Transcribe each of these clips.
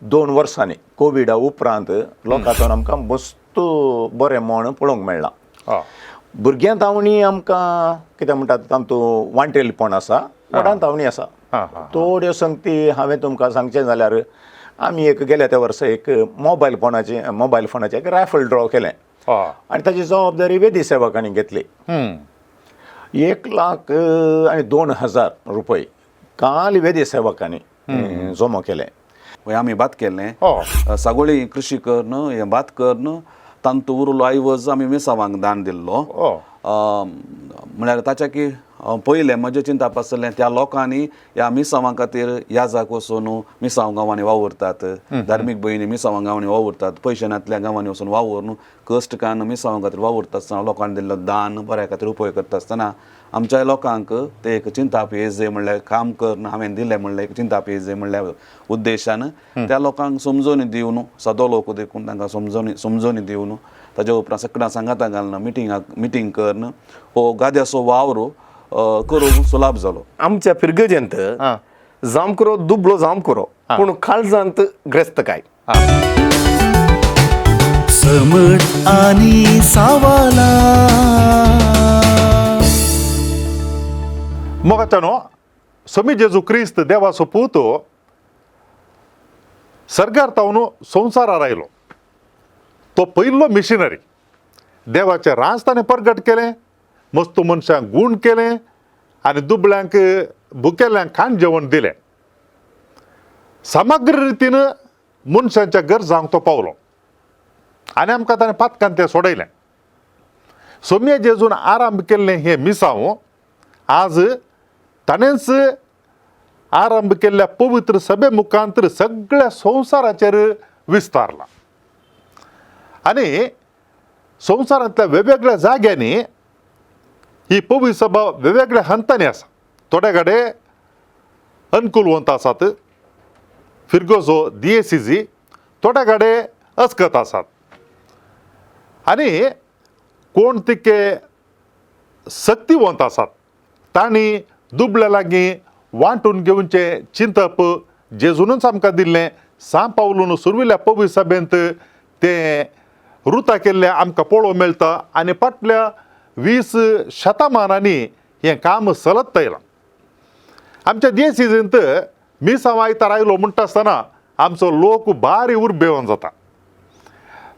2 वर्सांनी कोविडा उपरांत लोकांतून आमकां मस्त बरें मोण पळोवंक मेळ्ळां. भुरग्यां तावणी आमकां कितें म्हणटात तातूंत वांटेलपण आसा, व्हडान तावणी आसा. थोड्यो संगती हांवें तुमकां सांगचें जाल्यार आमी गेल्या त्या वर्सा मोबायल फोनाचें एक रायफल ड्रॉ केलें आनी ताची जबाबदारी वेदी सेवकांनी घेतली. 1,02,000 रुपये काल वेदी सेवकांनी जमो केले. आमी बात केलें सगळी कृशी करन हें बात करन तांतू उरलो आयवज आमी मिसावांक दान दिल्लो. म्हळ्यार ताच्या की पयलें म्हजें चिंतप आसलें त्या लोकांनी ह्या मिसावां खातीर याजाक वचून मिसांव गांवांनी वावुरतात, धार्मीक भयणी मिसांव गांवांनी वावुरतात, पयशे नातल्या गांवांनी वचून वावून कश्ट कान्न मिसांव खातीर वावुरता आसतना लोकांनी दिल्लो दान बऱ्या खातीर उपयोग करता आसतना आमच्या लोकांक ते एक चिंताप येजे म्हणल्यार काम करन हांवें दिलें म्हणल्यार एक चिंताप येजे म्हणल्यार उद्देशान त्या लोकांक समजोनी दिवन सदो लोक देखून तांकां समजोनी दिवन ताज्या उपरांत सगळ्यां सांगाता घालून मिटींग करन हो गाद्याचो वावर करूंक सुलाभ जालो. आमच्या पिरगजेंत जामकुरो दुबळो जामकुरो पूण काळजांत ग्रेस्तकाय. समट आनी सावाला मोगाच्यानो समी जेजू क्रिस्त देवाचो पूत सरकार तावन संवसारार आयलो. तो पयलो मिशनरी. देवाचें राज ताणें प्रगट केलें, मस्त मनशांक गूण केलें आनी दुबळ्यांक भुकेल्यांक खाण जेवण दिलें. समग्र रितीन मनशांच्या गरजांक तो पावलो आनी आमकां ताणें पातकान तें सोडयलें. सोम्या जेजून आरंभ केल्लें हें मिसांव आज ताणेंच आरंभ केल्ल्या पवित्र सभे मुखांतर सगळ्या संवसाराचेर विस्तारला आनी संवसारांतल्या वेगवेगळ्या जाग्यांनी ही पवित्र सभा वेगवेगळ्या हंतांनी आसा. थोडे कडेन अनुकूलवंत आसात, फिरगोजो दिएसीजी, थोडे कडेन अस्कत आसात आनी कोण तिके सक्तिवंत आसात तांणी दुबळ्या लागीं वांटून घेवचें चिंतप जेजूनच आमकां दिल्लें. सांत पावलून सुरविल्ल्या पवित्र सभेंत तें रुतां केल्लें आमकां पळोवंक मेळटा आनी फाटल्या 20 शतमानांनी हें काम चलत आयलां. आमच्या दिएसीजींत मिसांव आयतार आयलो म्हणटा आसतना आमचो लोक बारी उर्बेवन जाता.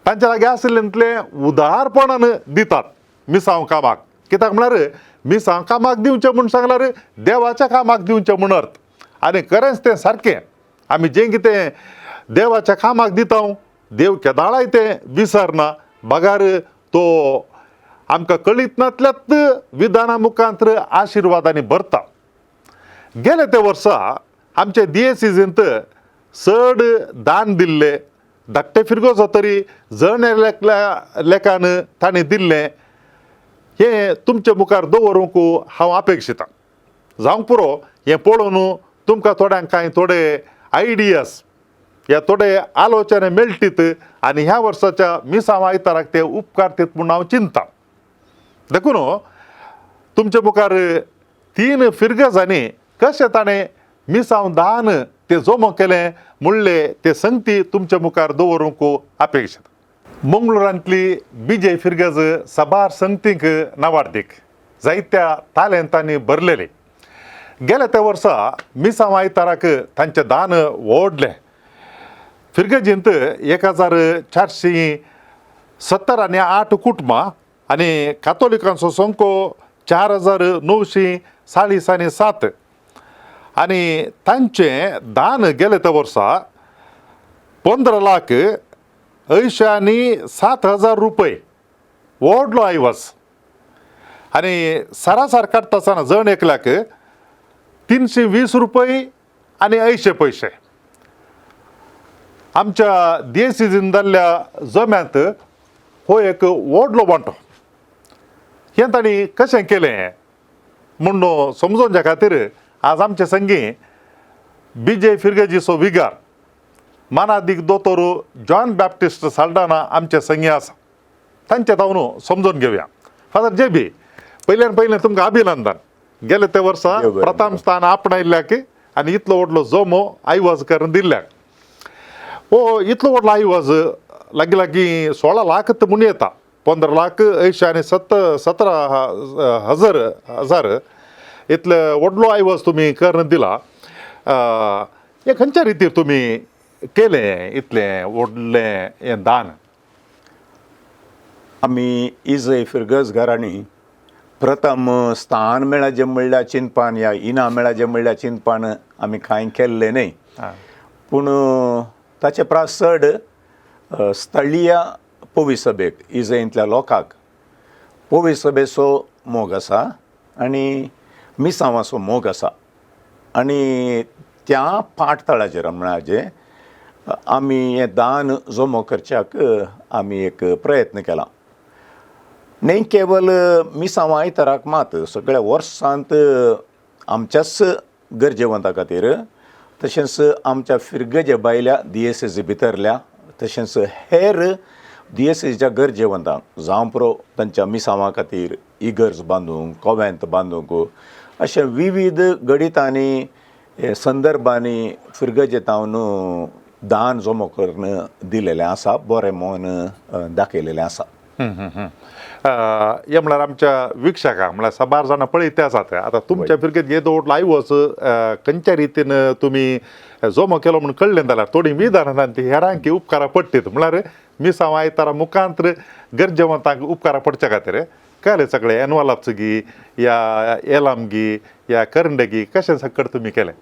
तांच्या लागीं आसलेंतलें उदारपणान दितात मिसांव कामाक. कित्याक म्हळ्यार मिसांव कामाक दिवचें म्हूण सांगल्यार देवाच्या कामाक दिवचें म्हूण अर्थ. आनी खरेंच तें सारकें. आमी जें कितें देवाच्या कामाक दिता देव केदाळाय तें विसरना. बगार तो आमकां कळीत नातल्यात विधाना मुखांतर आशिर्वादांनी भरता. गेले ते वर्सा आमच्या दिएसीजींत चड दान दिल्ले. धाकटे फिरगोजो तरी जळण्याच्या लेखान ताणें दिल्लें हें तुमचे मुखार दवरूंक हांव अपेक्षितां. जावंक पुरो हें पळोवन तुमकां थोड्यांक कांय थोडे आयडियाज ह्या थोडे आलोचने मेळटीत आनी ह्या वर्साच्या मिसांव आयताराक ते उपकारतीत म्हूण हांव चिंतां. देखून तुमचे मुखार 3 फिरगजांनी कशें ताणें मिसांव दान तें जमो केलें म्हणलें ते संगती तुमचे मुखार दवरूंक अपेक्षित. मंगळुरांतली बीजे फिरगज सबार संगतींक नावार्थीक जायत्या तालेंतांनी भरलेली. गेल्या त्या वर्सा मिसांव आयताराक तांचें दान व्हडलें. फिरगजींत 1,478 कुटुंबां आनी कातोलिकांचो संख्यो 4,947 आनी तांचें दान गेले त्या वर्सा 15,80,07,000 रुपये व्हडलो आयवज आनी सरासर काडटा आसतना जण एकल्याक 320 रुपये आनी 80 पयशे. आमच्या दिएसीजीन जाल्ल्या जम्यांत हो एक व्हडलो वांटो. हें तांणी कशें केलें म्हूण समजोवच्या खातीर आज आमचे संगी बीजे फिरगजीचो विगार मानादीक दोतोर जॉन बॅप्टिस्ट साल्डाना आमचे संगी आसा. तांचे तावन समजून घेवया. फादर जेबी, पयल्यान पयलें तुमकां अभिनंदन. गेले ते वर्सा प्रथम स्थान आपणायल्ल्याक आनी इतलो व्हडलो जमो आयवज करून दिल्ल्याक. हो इतलं व्हडलो आयवज लागीं 16 लाख म्हूण येता 15 लाख 17,000 इतले व्हडलो आयवज तुमी करून दिला हे खंयच्या रितीर तुमी केलें इतलें व्हडलें हें दान आमी इजय फिरगज घराणी प्रथम स्थान मेळाचें म्हणल्यार चिंतपान या इनाम मेळाचें म्हणल्यार चिंतपान आमी कांय केल्लें न्ही पूण ताचे प्रास चड स्थळीय पोवी सभेक इजयंतल्या लोकांक पोवी सभेचो मोग आसा आनी मिसांवाचो मोग आसा आनी त्या पाठतळाचेर म्हणजे आमी हें दान जमो करच्याक आमी एक प्रयत्न केला न्ही केवल मिसांवां आयताराक मात सगळ्या वर्सांत आमच्याच गरजेवंता खातीर तशेंच आमच्या फिरगजे भायल्या DSS भितरल्या तशेंच हेर DSSच्या गरजेवंतांक जावं पुरो तांच्या मिसांवां खातीर इगर्ज बांदूंक कोवेंत बांदूंक अशे विविध गणितांनी संदर्भांनी फिरगजेतावन दान जमो करून दिलेलें आसा बरें मोन दाखयलेलें आसा हे म्हळ्यार आमच्या विक्षकांक म्हळ्यार साबार जाणां पळयत ते आसात आतां तुमच्या फिरकेत येदो व्हडलो आयवज खंयच्या रितीन तुमी जमो केलो म्हूण कळ्ळें जाल्यार थोडीं विधानांत ती हेरांक उपकारां पडटात म्हळ्यार मिसांवां आयतारा मुखांत्र गरजेवंतांक उपकारां पडच्या खातीर काय सगळे एनवलप्स गी या एलाम गी या करंड कशें सकट तुमी केलें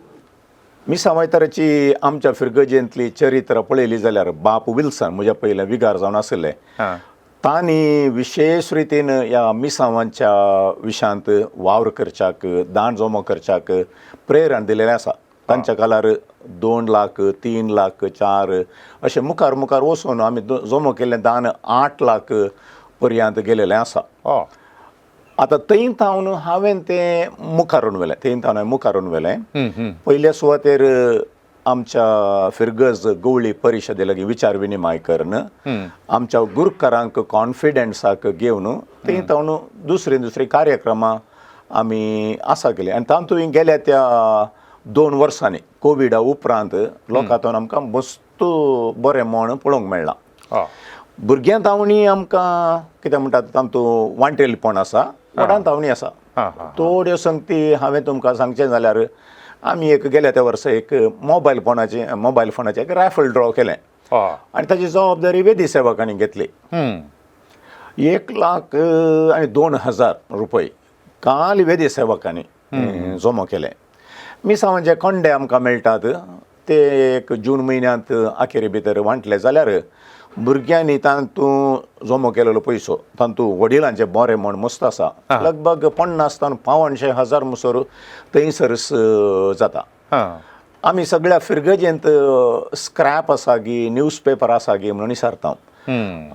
मिसांवां आयताराची आमच्या फिरगजेंतली चरित्र पळयली जाल्यार बाप विल्सन म्हज्या पयलें विगार जावन आसले तांणी विशेश रितीन ह्या मिसांवांच्या विशांत वावर करच्याक दान जमो करच्याक प्रेरण दिलेलें आसा तांच्या काळार 2 लाख 3 लाख 4 अशें मुखार मुखार वचून आमी जमो केल्लें दान 8 लाख पर्यंत गेलेलें आसा आतां थंय थावन हांवें तें मुखारून व्हेलें थंय थावन हांवें मुखारून व्हेलें पयल्या सुवातेर आमच्या फिरगज गवळी परिशदे लागीं विचार विनिमय करून आमच्या गुरकारांक कॉन्फिडन्साक घेवन थंय थावन दुसरी कार्यक्रमां आमी आसा केली आनी तातूंत गेल्या त्या 2 वर्सांनी कोविडा उपरांत लोकांतून आमकां मस्त बरें मोण पळोवंक मेळ्ळां भुरग्यां तावणी आमकां कितें म्हणटात तातूंत वांटेलपण आसा व्हडान तावणी आसा थोड्यो संगती हांवें तुमकां सांगचें जाल्यार आमी एक गेल्या त्या वर्सा एक मोबायल फोनाचें एक रायफल ड्रॉ केलें आनी ताची जबाबदारी वेदी सेवकांनी घेतली 1,02,000 रुपये काल वेदी सेवकांनी जमो केले मिसांवांचे खंडे आमकां मेळटात ते एक जून म्हयन्यांत अखेरे भितर वांटले जाल्यार भुरग्यांनी तातूंत जमो केलेलो पयसो तातूंत वडिलांचे बरें म्हण मस्त आसा लगभग 50 ते 55,000 मुसोर थंयसरच जाता आमी सगळ्या फिरगजेंत स्क्रॅप आसा गी न्यूजपेपर आसा गी म्हणून विचारता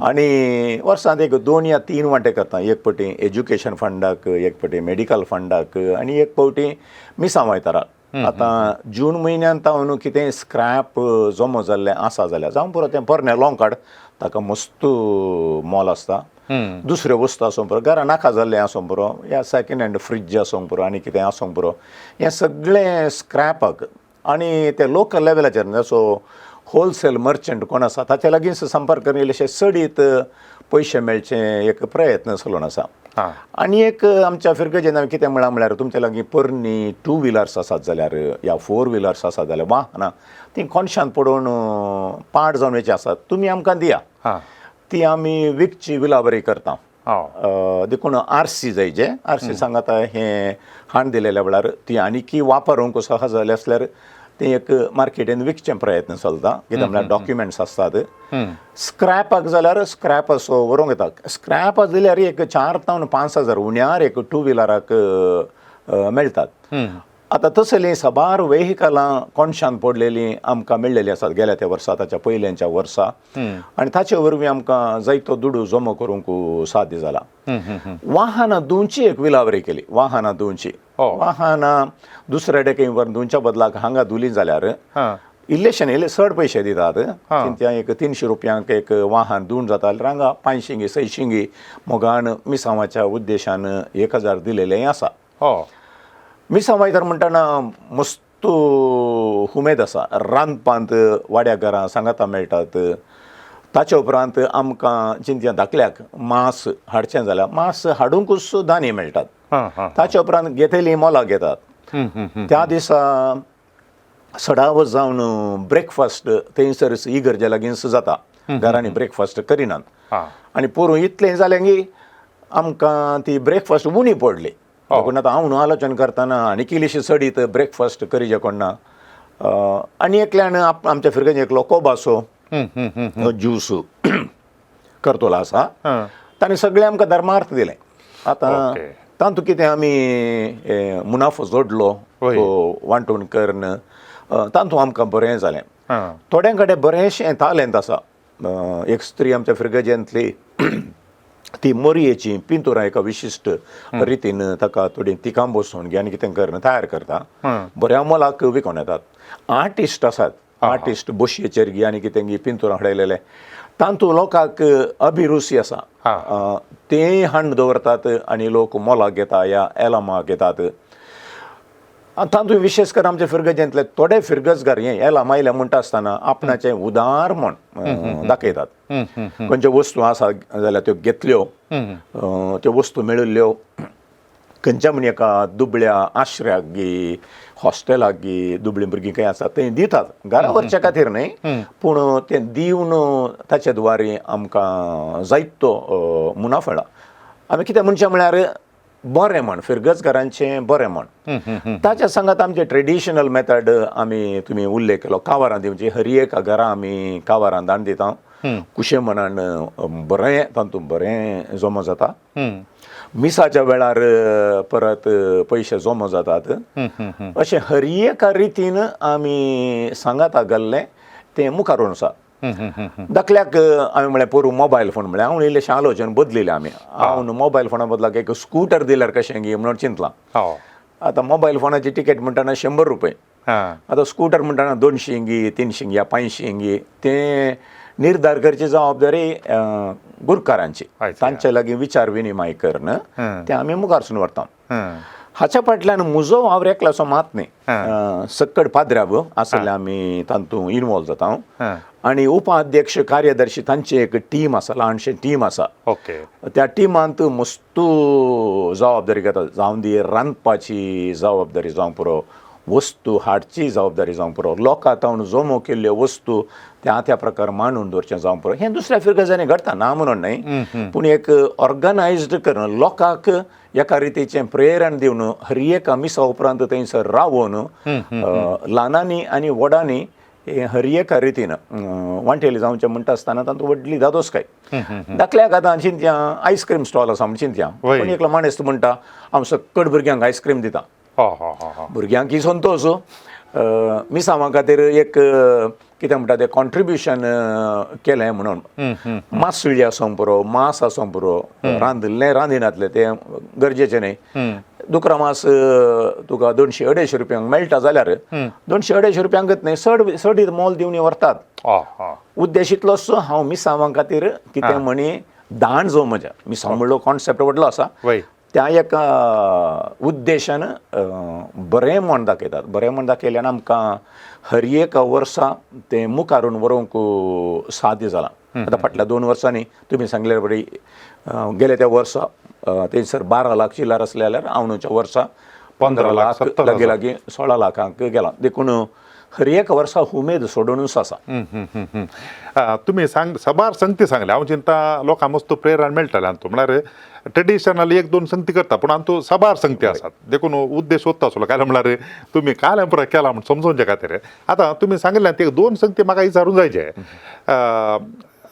आनी वर्सांत एक 2 या 3 वांटे करता एक फावटी एज्युकेशन फंडाक एक फावटी मेडिकल फंडाक आनी एक फावटी मिसांवां आयताराक आतां जून म्हयन्यांत हांव कितें स्क्रॅप जमो जाल्लें आसा जाल्यार जावं पुरो तें पोरनें लॉंकाड ताका मस्त मोल आसता दुसऱ्यो वस्तू आसूं पुरो घरा नाका जाल्लें आसूं पुरो या सेकेंड हँड फ्रीज आसूं पुरो आनी कितें आसूं पुरो हें सगळें स्क्रॅपाक आनी ते लोकल लेवलाचेर जसो होलसेल मर्चंट कोण आसा ताचे लागीं संपर्क करून इल्लेशे चडीत पयशे मेळचे एक प्रयत्न चलून आसा आनी एक आमच्या फिरगजेन हांवें कितें म्हळ्यार तुमचे लागीं पोरणी 2 व्हिलर्स आसात जाल्यार या 4 व्हिलर्स आसात जाल्यार वाहनां ती कोनशान पडून पाड जावन वेची आसात तुमी आमकां दिया ती आमी विकची विलाबरी करता देखून RC जायचे RC सांगात हें हाण दिलेल्या वेळार ती आनीकी वापरूंक सह जाले असल्यार तें एक मार्केटीन विकचें प्रयत्न चलता कित्याक म्हळ्यार डॉक्युमेंट्स आसतात स्क्रॅपाक जाल्यार स्क्रॅप असो व्हरूंक येता स्क्रॅप दिल्यार एक 4 ते 5,000 उण्यार एक 2 व्हिलराक मेळटात आतां तसलीं साबार वेहिकलां कोणशान पडलेलीं आमकां मेळ्ळेलीं आसात गेल्या त्या वर्सा ताच्या पयल्याच्या वर्सा आनी ताचे वरवीं आमकां जायतो दुडू जमो करूंक साध्य जाला वाहनां दोनची एक विलावरी केली वाहनां दोनची वाहनां दुसऱ्या डेकेन व्हरून दोनच्या बदलाक हांगा दुली जाल्यार इल्लेशें इल्ले चड पयशे दितात त्या एक 300 रुपयांक एक वाहन दिवन जाता जाल्यार हांगा 500 600 मोगान मिसांवाच्या उद्देशान 1,000 दिलेलें आसा मिसांवां तर म्हणटना मस्त मस्त उमेद आसा रांदपांत वाड्या घरां सांगाता मेळटात. ताचे उपरांत आमकां चिंतया धाकल्याक मांस हाडचें जाल्यार मांस हाडूंकूच दानी मेळटात. ताचे उपरांत घेतली मोलां घेतात. त्या दिसा सडावत जावन ब्रेकफास्ट थंयसर इगर्जे लागींच जाता. घरांनी ब्रेकफास्ट करिनात आनी पोरूं इतलें जालें की आमकां ती ब्रेकफास्ट उणी पडली. देखून आतां हांव न्हू आलोचन करतना आनी किलीशी सडीत ब्रेकफास्ट करिचें कोणना. आनी एकल्यान आमच्या फिरगेन एकलो कोबासो ज्यूस करतलो आसा. ताणें सगळें आमकां धर्मार्थ दिलें. आतां तातूंत कितें आमी मुनाफो जोडलो वांटून करन तातूंत आमकां बरें जालें. थोड्यां कडेन बरेंशें टॅलंट आसा. एक स्त्री आमच्या फिरगजेंतली ती मोरयेची पिंतुरां एका विशिश्ट रितीन ताका थोडी तिकां बसोवन घे आनी कितें करन तयार करता. बऱ्या मोलाक विकोन येतात. आर्टिस्ट आसात. आर्टिस्ट बशयेचेर घे आनी कितें घे पिंतुरां हडयलेले तातूंत लोकांक अभिरुची आसा. तें हाडून दवरतात आनी लोक मोलाक घेता या एलामाक घेतात. तातूंत विशेश करून आमच्या फिरगजेंतले थोडे फिरगजगार हें एलाम आयले म्हणटा आसतना आपणाचें उदार म्हण दाखयतात. खंयच्यो वस्तू आसा जाल्यार त्यो घेतल्यो, त्यो वस्तू मेळिल्ल्यो खंयच्या म्हण एका दुबळ्या आश्रयाक गी हॉस्टेलाक गी दुबळीं भुरगीं खंय आसा थंय दितात. घरा व्हरचे खातीर न्हय पूण तें दिवन ताचे द्वारे आमकां जायतो मुनाफो मेळटा. आमी कितें म्हणचें म्हळ्यार बरें म्हण फिरगजगारांचें बरें म्हण. ताच्या सांगात आमचे ट्रेडिशनल मेथड आमी तुमी उल्लेख केलो कावारां दिवची. हर एक घरा आमी कावारां दान दिता. कुशे मनान बरें तातूंत बरें जमा जाता. मिसाच्या वेळार परत पयशे जमा जातात. अशें हर एका रितीन आमी सांगाता घाल्लें तें मुखार व्हरून आसा. दाखल्याक आमी म्हळ्यार पोरूं मोबायल फोन म्हळ्यार हांव इल्लेशें आलोचन बदलिलें आमी. हांव मोबायल फोना बदलाक एक स्कूटर दिल्यार कशें गी म्हणून चिंतलां. आतां मोबायल फोनाची टिकेट म्हणटाना 100 रुपये. आतां स्कूटर म्हणटाना 200 गी 300 या 500 गी. तें निर्धार करची जबाबदारी गुरकारांची. तांचे लागीं विचार विनिमय करन तें आमी मुखारसून व्हरता. हाच्या फाटल्यान म्हजो वावर एकल्याचो मात न्ही. सक्कड पाद्र्याब आसले आमी तातूंत इनवॉल्व जाता. आनी उपाध्यक्ष कार्यदर्शी तांची एक टीम आसा ल्हानशें टीम आसा. त्या टिमांत मस्तू जबाबदारी घेता. जावं दी रांदपाची जबाबदारी जावं पुरो, वस्तू हाडची जबाबदारी जावं पुरो, लोकां तावन जमो केल्ल्यो वस्तू त्या प्रकार मांडून दवरचें जावं पुरो. हें दुसऱ्या फिरगजांनी घडटा ना म्हणून न्हय पूण एक ऑर्गनायज्ड करून लोकांक एका रितीचें प्रेरण दिवन हर एका मिसा उपरांत थंयसर रावून ल्हानांनी आनी व्हडांनी हर एका रितीन वांटेली जावचें म्हणटा आसतना तातूंत व्हडली दादोसकाय. दाखल्याक आतां चिंतया आयस्क्रीम स्टॉल आसा म्हण चिंतया. पूण एकलो माणूस म्हणटा हांव सक्कड भुरग्यांक आयस्क्रीम दिता. भुरग्यांक ही संतोश. मिसांवा खातीर एक कितें म्हणटा तें कॉन्ट्रिब्युशन केलें म्हणून मांसळी आसूं पुरो, मांस आसूं पुरो, रांदिल्लें रांदिनातलें तें गरजेचें न्हय. दुकरा मांस तुका 200-250 रुपयांक मेळटा जाल्यार 200-250 रुपयांकच न्हय सडीत मोल दिवन व्हरतात. उद्देश इतलोच हांव मिसांवा खातीर कितें म्हणी दाण जो म्हज्या मिसांव म्हणलो कॉन्सेप्ट व्हडलो आसा त्या एका उद्देशान बरें म्हण दाखयतात. बरें म्हण दाखयल्यान आमकां हर एक वर्सा तें मुखारून व्हरूंक साध्य जालां. आतां फाटल्या 2 वर्सांनी तुमी सांगले बरी गेले त्या वर्सा थंयसर 12 लाख चिल्लर आसले जाल्यार आवणूच्या वर्सा 15 लाख लागीं 16 लाखांक गेलां. देखून हर एक वर्सा उमेद सोडूनच आसा. तुम्ही सबार संगती सांगले हांव चिंता लोकांक मस्त प्रेरण मेळटलें. हातूंत म्हळ्यार ट्रेडिशनल 1-2 संगती करता पूण हातूंत सबार संगती आसात. देखून उद्देश होता आसलो काय म्हळ्यार तुमी काल पुरा केला म्हण समजोवचे खातीर. आतां तुमी सांगिल्लें ते 2 संगती म्हाका विचारूंक जायचे.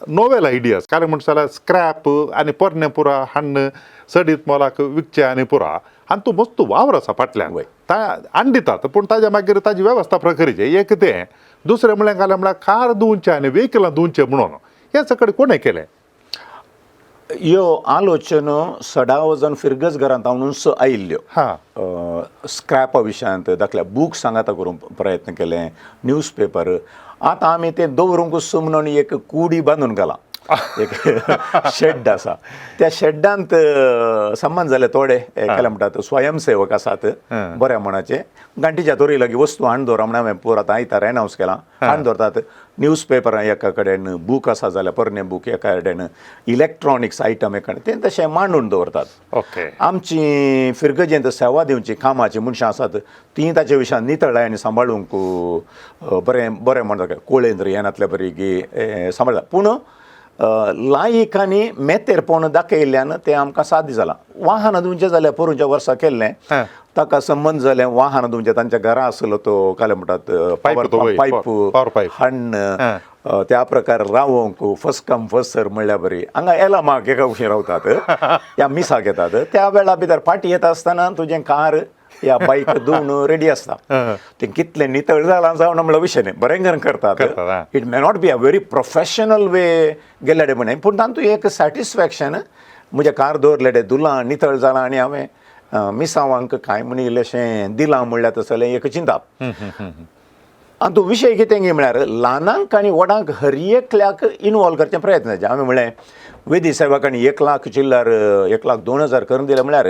नोवेल आयडियाज काय म्हणटा जाल्यार स्क्रॅप आनी पोरणे पुरा हाडून सडीत मोलाक विकचे आनी पुरा आनी तूं मस्त वावर आसा फाटल्यान आनी दितात पूण ताज्या मागीर ताजी वेवस्था प्रकरीचे. एक तें दुसरें म्हळ्यार काय म्हळ्यार कार धुवचे आनी व्हेकलां धुवचे म्हणून हे सकट कोणें केलें. ह्यो आलोचनो सडावजन फिरगजगारांत हांवूच आयिल्ल्यो. स्क्रॅपा विशयांत दाखल्या बूक सांगाता करूंक प्रयत्न केले, न्यूज पेपर. आतां आमी तें दवरूंकूच म्हणून एक कुडी बांदून घाला. एक शेड आसा त्या शेड्डांत संबंद जाले थोडे केले म्हणटात स्वयंसेवक आसात बऱ्या मनाचे गांठीच्या तोरी लागीं वस्तू हाडून दवरा म्हणून हांवें पयर आतां आयतार एनावन्स केलां हाडून दवरतात न्यूज पेपरां एका कडेन बूक आसा जाल्यार परने बूक एका कडेन इलेक्ट्रॉनिक्स आयटम एका कडेन तें तशें मांडून दवरतात ओके आमची फिरगजेंत सेवा दिवची कामाची मनशां आसात ती ताचे विशयान नितळाय आनी सांबाळूंक बरें बरें म्हणटा कोळेंद्र येनातले बरी गी सांबाळटा पूण लायक आनी मेतेरपण दाखयल्ल्यान तें आमकां साध्य जालां वाहन दिवचें जाल्यार पोरूंच्या वर्सा केल्लें ताका संबंद जालें वाहन दिवचें तांच्या घरा आसलो तो काय म्हणटात power pipe. हाडन त्या प्रकार रावोंक फर्स्ट कम फर्स्ट सर्व म्हणल्यार बरी हांगा येला माग एका कुशीन रावतात त्या मिसाक येतात त्या वेळा भितर फाटी येता आसतना तुजें कार या बाईक धुवन रेडी आसता तें कितलें नितळ जालां जावन म्हणल्यार विशय न्ही बरें घरान करतात it may not be a very professional way गेले डे म्हणे पूण तातूंत एक सॅटिस्फॅक्शन म्हजें कार दवरलें धुलां नितळ जालां आनी हांवें मिसावांक कांय म्हणी इल्लेशें दिलां म्हणल्यार तसलें एक चिंता आनी तो विशय कितें गे म्हळ्यार ल्हानांक आनी व्हडांक हर एकल्याक इनवॉल्व करचे प्रयत्न जाय हांवें म्हळें वेदी सेवकांनी 1,00,000 चिल्लर 1,02,000 करून दिले म्हळ्यार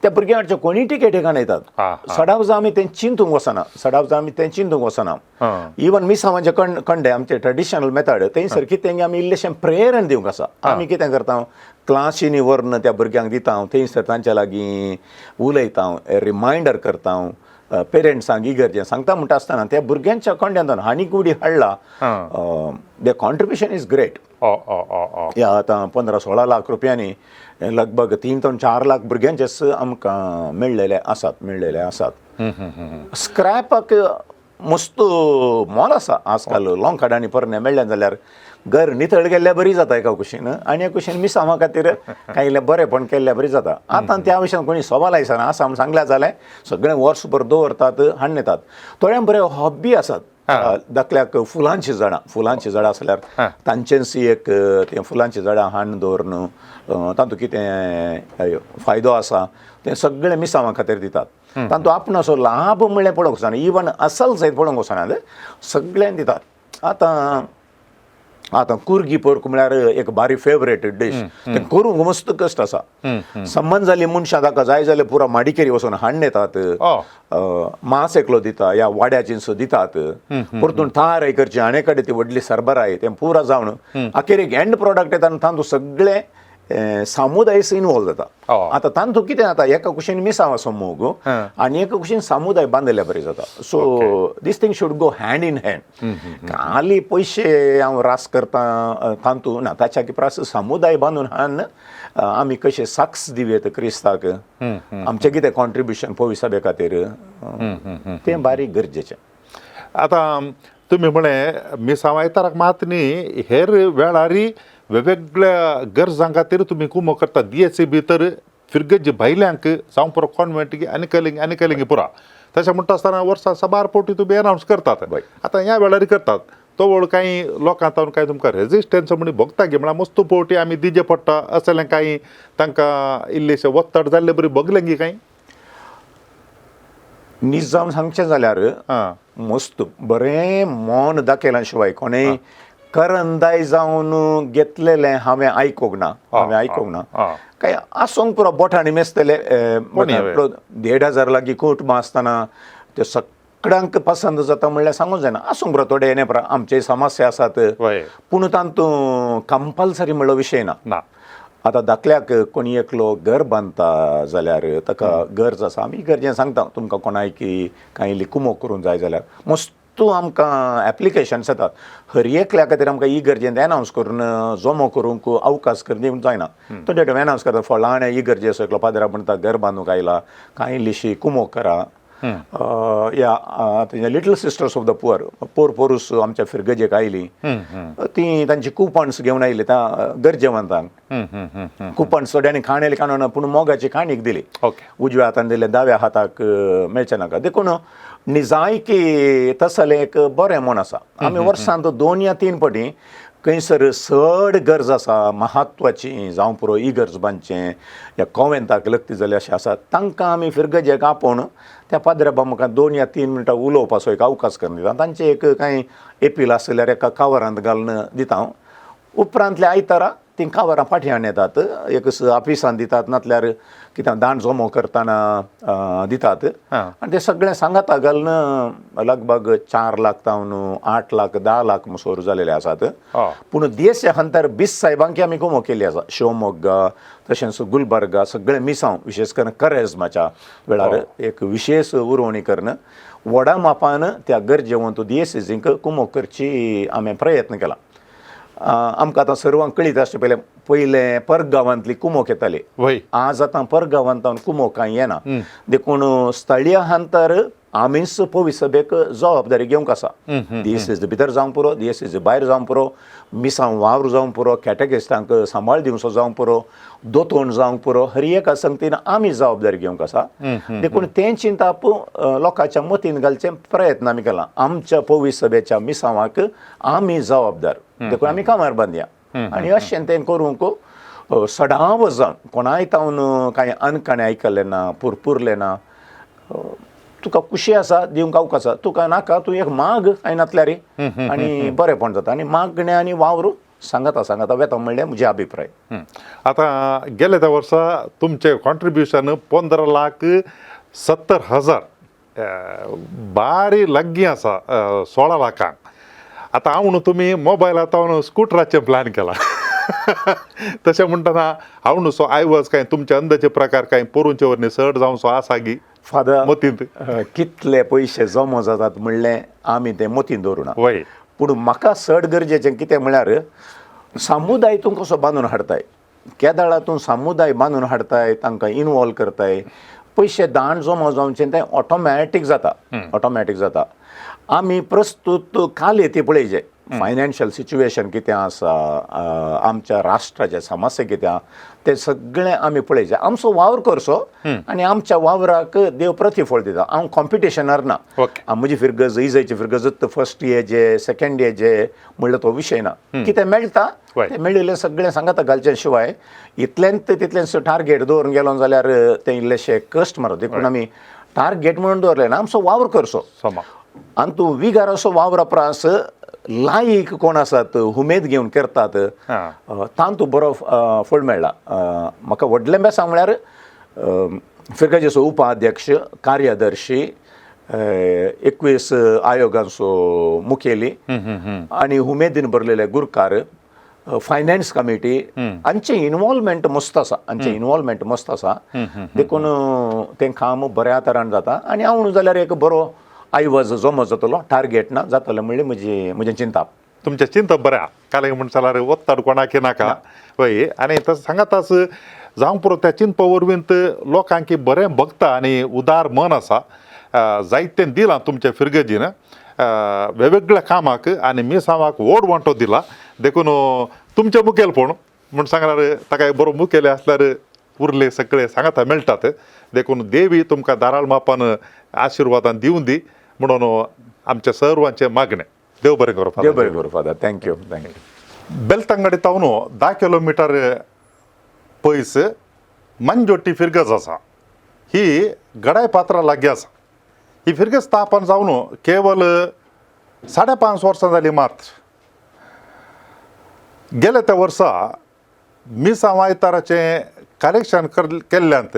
त्या भुरग्यांचे कोणी टिकेटिकान येतात सडाव जावं आमी तें चिंतूंक वचना सडाव जावं आमी तें चिंतूंक वचना इवन मिसावांचे कंडे आमचे ट्रेडिशनल मेथड थंयसर कितें आमी इल्लेशें प्रेरण दिवंक आसा आमी कितें करता क्लासीनी व्हरून त्या भुरग्यांक दिता थंयसर तांच्या लागीं उलयता रिमायंडर करता पेरंट्सांक इगर्जेन सांगता म्हणटा आसतना त्या भुरग्यांच्या कोंड्यांत हानी कुडी हाडला द कॉन्ट्रिब्युशन इज ग्रेट ह्या आतां 15-16 लाख रुपयांनी लगभग 3 ते 4 लाख भुरग्यांचेच आमकां मेळ्ळेले आसात स्क्रॅपाक मस्त मोल आसा आजकाल लोंकाडांनी परने मेळ्ळे जाल्यार घर नितळ गेल्ल्या बरी जाता एका कुशीन आनी एक कुशीन मिसांवा खातीर कांय इल्लें बरेंपण केल्ल्या बरी जाता आतां त्या विशयान कोणी सवाल आयसना आसा म्हूण सांगल्या जालें सगळें वर्सभर दवरतात हाडून येतात थोड्यांक बरे हॉबी आसात दाखल्याक फुलांची झाडां आसल्यार तांचेंसी एक तें फुलांची झाडां हाडून दवरून तातूंत कितें फायदो आसा तें सगळें मिसांवा खातीर दितात तातूंत आपूण असो लाभ म्हणलें पळोवंक वचना इवन असल सयत पळोवंक वचना सगळें दितात आतां कुर्गी पोर्क म्हळ्यार एक बारी फेवरेट डीश तें करूंक मस्त कश्ट आसा संबंद जाली मनशां ताका जाय जाल्यार पुरो माडिकेरी वचून हाडून येतात मांस एकलो दिता या वाड्या चिंचो दितात परतून थार करची आणे कडेन ती व्हडली सरबराय तें पुरा जावन अखेर एक एंड प्रॉडक्ट येता आनी तातूंत सगळें समुदाय इनवॉल्व जाता आतां तातूंत कितें जाता एका कुशीन मिसांवा समूग आनी एका कुशीन समुदाय बांदलेल्या बरी जाता so this thing should go hand in hand खाली पयशे हांव रास करता तातूंत ना ताच्या प्रास समुदाय बांदून हाडून आमी कशे साक्स दिवेत क्रिस्ताक आमचें कितें कॉन्ट्रिब्युशन पवी सभे खातीर तें बारीक गरजेचें आतां तुमी म्हळें मिसांवा आयताराक मात न्ही हेर वेळारी वेगवेगळ्या गरजां खातीर तुमी कुमो करता DSC भितर फिरगजे भायल्यांक जावं पुरो कॉन्वेंट आनी कलिंगी पुरा तशें म्हणटा आसतना वर्सा 6 फावटी तुमी एनावन्स करतात आतां ह्या वेळार करतात तो वेळ कांय लोकां कांय तुमकां रेजिस्टन्स म्हण भोगता गे म्हळ्यार मस्त फावटी आमी दिजे पडटा असलें कांय तांकां इल्लेशें वत्तड जाल्लें बरी भोगलें गी कांय निजाम सांगचें जाल्यार मस्त बरें मन दाखयल्या शिवाय कोणेय करंदाय जावन घेतलेलें हांवें आयकूंक ना काय आसूंक पुरो बोटांनी मेस्तले 1,500 लागीं कुटुंबां आसतना ते सगळ्यांक पसंद जाता म्हणल्यार सांगूंक जायना आसूंक पुरो थोडे येणे पुरो आमचे समस्या आसात पूण तातूंत कंपल्सरी म्हणलो विशय ना आतां दाखल्याक कोणी एकलो घर बांदता जाल्यार ताका गरज आसा आमी गरजेन सांगता तुमकां कोणायकी कांय इल्ली कुमो करूंक जाय जाल्यार मस्त आमकां एप्लिकेशन्स येतात हर एकल्या खातीर आमकां ही गरजेन एनावन्स करून जमो करूंक अवकाश करून दिवंक जायना तो डेट एनावन्स करता फळाणे ही गरजेचो एकलो पाद्रा म्हणटा घर बांदूंक आयला कांय इल्लीशी कुमो करा या little sisters of the poor पोरूस आमच्या फिरगजेक आयली ती तांची कुपन्स घेवन आयली त्या गरजेवंतांक कुपन्स थोड्यांनी खाणेली काडून पूण मोगाची खाणीक दिली उजव्या हातान दिले दाव्या हाताक मेळचे नाका देखून निजायकी तसलें एक बरें मन आसा आमी वर्सांत 2 या 3 फावटी खंयसर चड गरज आसा म्हत्वाची जावं पुरो इगर्ज बांदचें या कॉवेंताक लक्ती जाल्यार अशें आसा तांकां आमी फिरगजेक आपोवन त्या पाद्र्या बामकां 2 या 3 मिनटां उलोवपाचो एक अवकाश करून दिता तांचे एक कांय एपील आसल्यार एका कावरांत घालून दिता उपरांतले आयतारा तिंका वरां फाटी येतात एक ऑफिसान दितात नातल्यार कितें दांड जमो करतना दितात आनी ते सगळें सांगाता घालून लगभग 4 लाख तावन 8 लाख 10 लाख मसोर जालेले आसात पूण देश हंतर 20 सायबांकी आमी कुमो केल्ली आसा शिवमोग्गा तशेंच गुलबर्गा सगळे मिसांव विशेष करून करेजमाच्या वेळार एक विशेष उर्वणी करून व्हडा मापान त्या गरजेवंत DSCजींक कुमो करची आमी प्रयत्न केला आमकां आतां सर्वांक कळीत आसचें पयलें परगांवांतली कुमोक येताले वय आज आतां परगांवांत कुमोक कांय येना देखून स्थळीय हांतर आमीच पवी सभेक जबाबदारी घेवंक आसा DSCज भितर जावंक पुरो DSCज भायर जावंक पुरो मिसांव वावर जावंक पुरो कॅटेगिस्टांक सांबाळ दिवचो जावंक पुरो दोतोण जावंक पुरो हर एका संगतीन आमी जबाबदारी घेवंक आसा देखून तें चिंताप लोकांच्या मतीन घालचें प्रयत्न आमी केला आमच्या पवी सभेच्या मिसांवाक आमी जबाबदार देखून आमी कामार बांदया आनी अशें तें करूंक सडाव जावन कोणाय तावन कांय अनकाणें आयकल्लें ना पुरपुरलें ना तुका खुशी आसा दिवंक अवकाश आसा तुका नाका तूं एक माग आयनातल्या रे आनी बरेंपण जाता आनी मागणें आनी वावर सांगता वेता म्हणलें म्हजे अभिप्राय आता गेल्या त्या वर्सा तुमचे कॉन्ट्रिब्युशन 15,70,000 बारी लागीं आसा 16 लाखांक आता हांव न्हू तुमी मोबायलांत स्कुटराचे प्लॅन केला तशें म्हणटना हांव न्हू सो आयवज कांय तुमचे अंदाचे प्रकार कांय पोरूंचे वरणी चड जावं सो आसा गी फादर मतींत कितले पयशे जमो जातात म्हणलें आमी तें मतीन दवरुना वय पूण म्हाका चड गरजेचें कितें म्हळ्यार समुदाय तूं कसो बांदून हाडताय केदाळातूं समुदाय बांदून हाडताय तांकां इनवॉल्व करताय पयशे दाण जमो जावचें तें ऑटोमॅटीक जाता आमी प्रस्तुत काल येते पळय जे फायनान्शियल सिच्युएशन कितें आसा आमच्या राष्ट्राचे समस्या कितें आसा ते सगळें आमी पळयचे आमचो वावर करचो आनी आमच्या वावराक देव प्रतिफळ दिता हांव कॉम्पिटिशनार ना म्हजी फिरगज इजायची फिरगज फर्स्ट हेजे सेकंड हेजे म्हणल्यार तो विशय ना कितें मेळटा तें मेळिल्लें सगळें सांगाता घालचे शिवाय इतल्यांत तितलेंच टार्गेट दवरून गेलो जाल्यार तें इल्लेशें कश्ट मारता देखून आमी टार्गेट म्हणून दवरलें ना आमचो वावर करचो आनी तूं विगार असो वावरा प्रास लायक कोण आसात उमेद घेवन करतात तांतूं बरो फळ मेळ्ळा म्हाका व्हडलें बेसांव म्हळ्यार फिरकाचेचो उपाध्यक्ष कार्यदर्शी 21 आयोगांचो मुखेली आनी उमेदीन भरलेले गुरकार फायनान्स कमिटी हांचे इनवॉल्वमेंट मस्त आसा देखून तें काम बऱ्या तरान जाता आनी हांव न्हू जाल्यार एक बरो आयवज जमो जातलो टार्गेट ना जातलो म्हणल्यार म्हजें चिंता तुमचें चिंता बऱ्या काले म्हण जाल्यार वत्ताड कोणाक नाका वय आनी तशें सांगातास जावं पुरो त्या चिंतपा वरवीं लोकांक बरें भगता आनी उदार मन आसा जायतें दिलां तुमच्या फिरगजीन वेगवेगळ्या कामाक आनी मिसांवाक व्हड वांटो दिला देखून तुमचें मुखेलपण म्हण सांगल्यार ताका बरो मुखेले आसल्यार उरले सगळे सांगाता मेळटात देखून देवी तुमकां दाराळ मापान आशिर्वादान दिवन दी म्हणून आमच्या सर्वांचे मागणें देव बरें करूं फादर थँक्यू बेलतंगडी तावन 10 किलोमिटर पयस मंजोटी फिरगज आसा ही गडाय पात्रा लागीं आसा ही फिरगज स्थापन जावन केवळ 5.5 वर्सां जालीं मात गेल्या त्या वर्सा मिसांव आयताराचें कलेक्शन केल्ल्यांत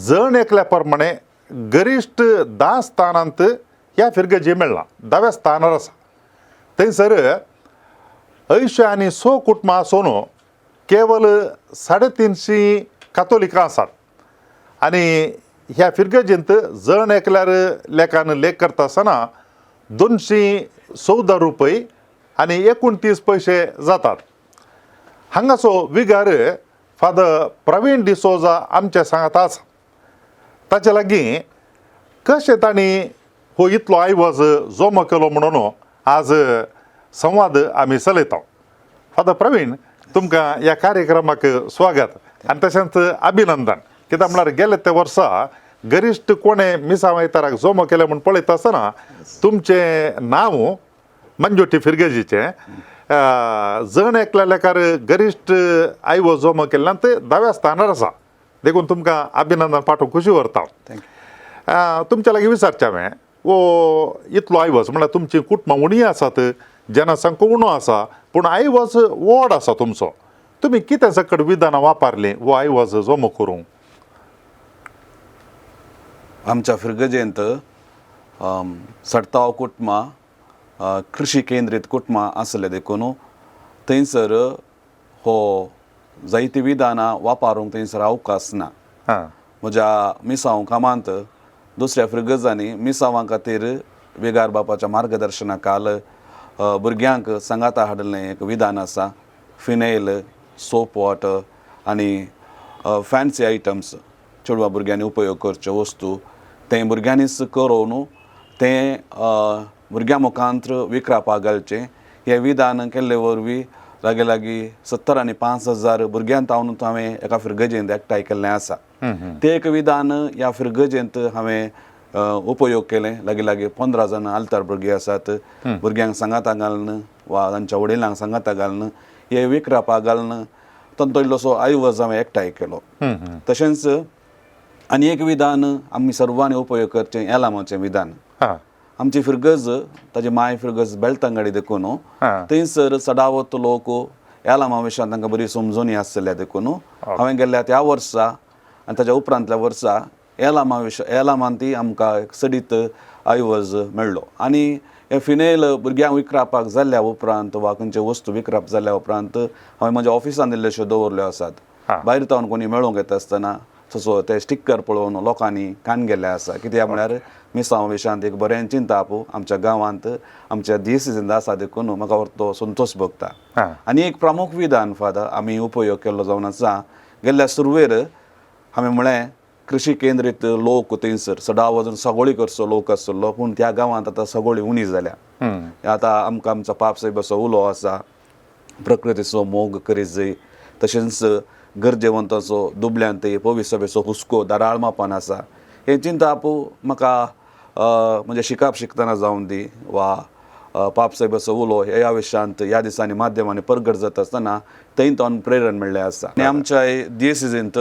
जण एकल्या प्रमाणे गरिश्ठ 10 स्थानांत ह्या फिरगजी मेळ्ळा 10व्या स्थानार आसा थंयसर 80 आनी 100 कुटुंबां आसून केवळ 350 कातोलिकां आसात आनी ह्या फिरगजींत जण एकल्यार लेखान लेख करता आसतना 214 रुपये आनी 29 पयशे जातात हांगाचो विगार फादर प्रवीण डिसोजा आमचे सांगात आसा ताचे लागीं कशें तांणी हो इतलो आयवज जमो केलो म्हणून आज संवाद आमी चलयता फादर प्रवीण तुमकां ह्या कार्यक्रमाक स्वागत आनी तशेंच अभिनंदन कित्याक म्हळ्यार गेले ते वर्सा गरिश्ठ कोणे मिसांव आयताराक जमो केले म्हूण पळयता आसतना तुमचें नांव मंजोटी फिरगजीचें जण एकल्या लेखार गरिश्ठ आयवज जमो केल्ल्यान ते 10व्या स्थानार आसा देखून तुमकां अभिनंदन पाठोवंक खुशी व्हरता तुमच्या लागीं विचारचें हांवें वो इतलो आयवज म्हळ्यार तुमची कुटुंबां उणी आसात जनसंख्या उणो आसा पूण आयवज वॉर्ड आसा तुमचो, तुमी कितें सकट विधानां वापरलीं वो आयवज जमो करूंक? आमच्या फिरगजेंत सडताव कुटुंबां कृशी केंद्रीत कुटुंबां आसले देखून थंयसर हो जायती विधानां वापरूंक थंयसर अवकाश ना. हां म्हज्या मिसांव कामांत दुसऱ्या फिरगजांनी मिसांवां खातीर वेगार बापाच्या मार्गदर्शना खाल भुरग्यांक सांगाता हाडलें एक विधान आसा. फिनेल, सोप वॉटर आनी फॅन्सी आयटम्स चेडवां भुरग्यांनी उपयोग करच्यो वस्तू तें भुरग्यांनीच करून तें भुरग्यां मुखांत्र विकरापा घालचें. हें विधान केल्ले वरवीं लागीं 70 आनी 5,000 भुरग्यांक हांवें एका फिरगजेंत एकठांय केल्लें आसा. तें एक विधान ह्या फिरगजेंत हांवें उपयोग केलें. लागीं 15 जाणां आलतार भुरगीं आसात. भुरग्यांक सांगाता घालन वा तांच्या वडिलांक सांगाता घालन हे विकरापा घालन तांचो इल्लोसो आयवज हांवें एकठांय केलो. तशेंच आनी एक विधान आमी सर्वांनी उपयोग करचें एलामाचें विधान. हां आमची फिरगज ताजी माय फिरगज बेळतंगडी देखून थंयसर सदावत लोक एलामा विशयान तांकां बरी समजुनी आसलेल्या देखून हांवें गेल्ल्या त्या वर्सा आनी ताच्या उपरांतल्या वर्सा एलामान ती आमकां एक सडीत आयवज मेळ्ळो. आनी हे फिनेल भुरग्यांक विकरापाक जाल्ल्या उपरांत वा खंयचे वस्तू विकराप जाल्ल्या उपरांत हांवें म्हज्या ऑफिसान दिल्ल्योश्यो दवरल्यो आसात. भायर तावन कोणी मेळूंक येता आसतना तसो ते स्टिकर पळोवन लोकांनी कान गेल्ले आसा. कित्याक म्हळ्यार मिसांव विशयांत एक बरें चिंताप आमच्या गांवांत आमच्या दियेसीजेंत आसा देखून म्हाका तो संतोश भोगता. आनी एक प्रमुख विधान फादर आमी उपयोग केल्लो जावन आसा. गेल्ल्या सुरवेर हांवें म्हळें कृशी केंद्रीत लोक थंयसर सडा वचून सगोळी करचो लोक आसलो पूण त्या गांवांत आतां सगोळी उणी जाल्या. आतां आमकां आमचो पापसाहेबाचो उलो आसा प्रकृतीचो मोग करीत जय. तशेंच गरजेवंताचो दुबल्यांत पवित्र सभेचो हुस्को दाराळ मापान आसा. हें चिंताप म्हाका म्हणजे शिकप शिकतना जावन दी वा पापसाहेबाचो उलो ह्या विशयांत ह्या दिसांनी माध्यमांनी प्रगट जाता आसतना थंयतून प्रेरण मेळ्ळें आसा. आनी आमच्या दियेसीजेंत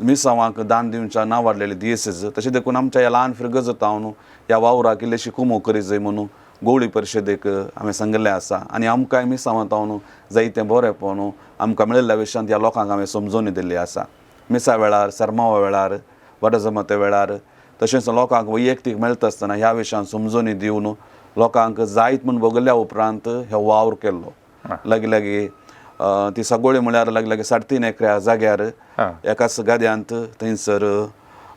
मिसांवांक दान दिवच्या ना वाडलेले दियेसीज तशें देखून आमच्या ह्या ल्हान फिरगजत हांव ह्या वावराक इल्लीशी कुमो करीत जय म्हणून गवळी परिशदेक हांवें सांगिल्लें आसा. आनी आमकांय मिसांवांत हांव जायतें बरेंपण आमकां मेळिल्ल्या विशयांत ह्या लोकांक हांवें समजोनी दिल्ली आसा. मिसा वेळार सरमावा वेळार वडजमते वेळार तशेंच लोकांक वैयक्तीक मेळटा आसतना ह्या विशयान समजोनी दिवन लोकांक जायत म्हूण बगल्या उपरांत हो वावर केल्लो. लागीं ती सगोळी म्हळ्यार लागीं 3.5 एकऱ्या जाग्यार एकाच गाद्यांत थंयसर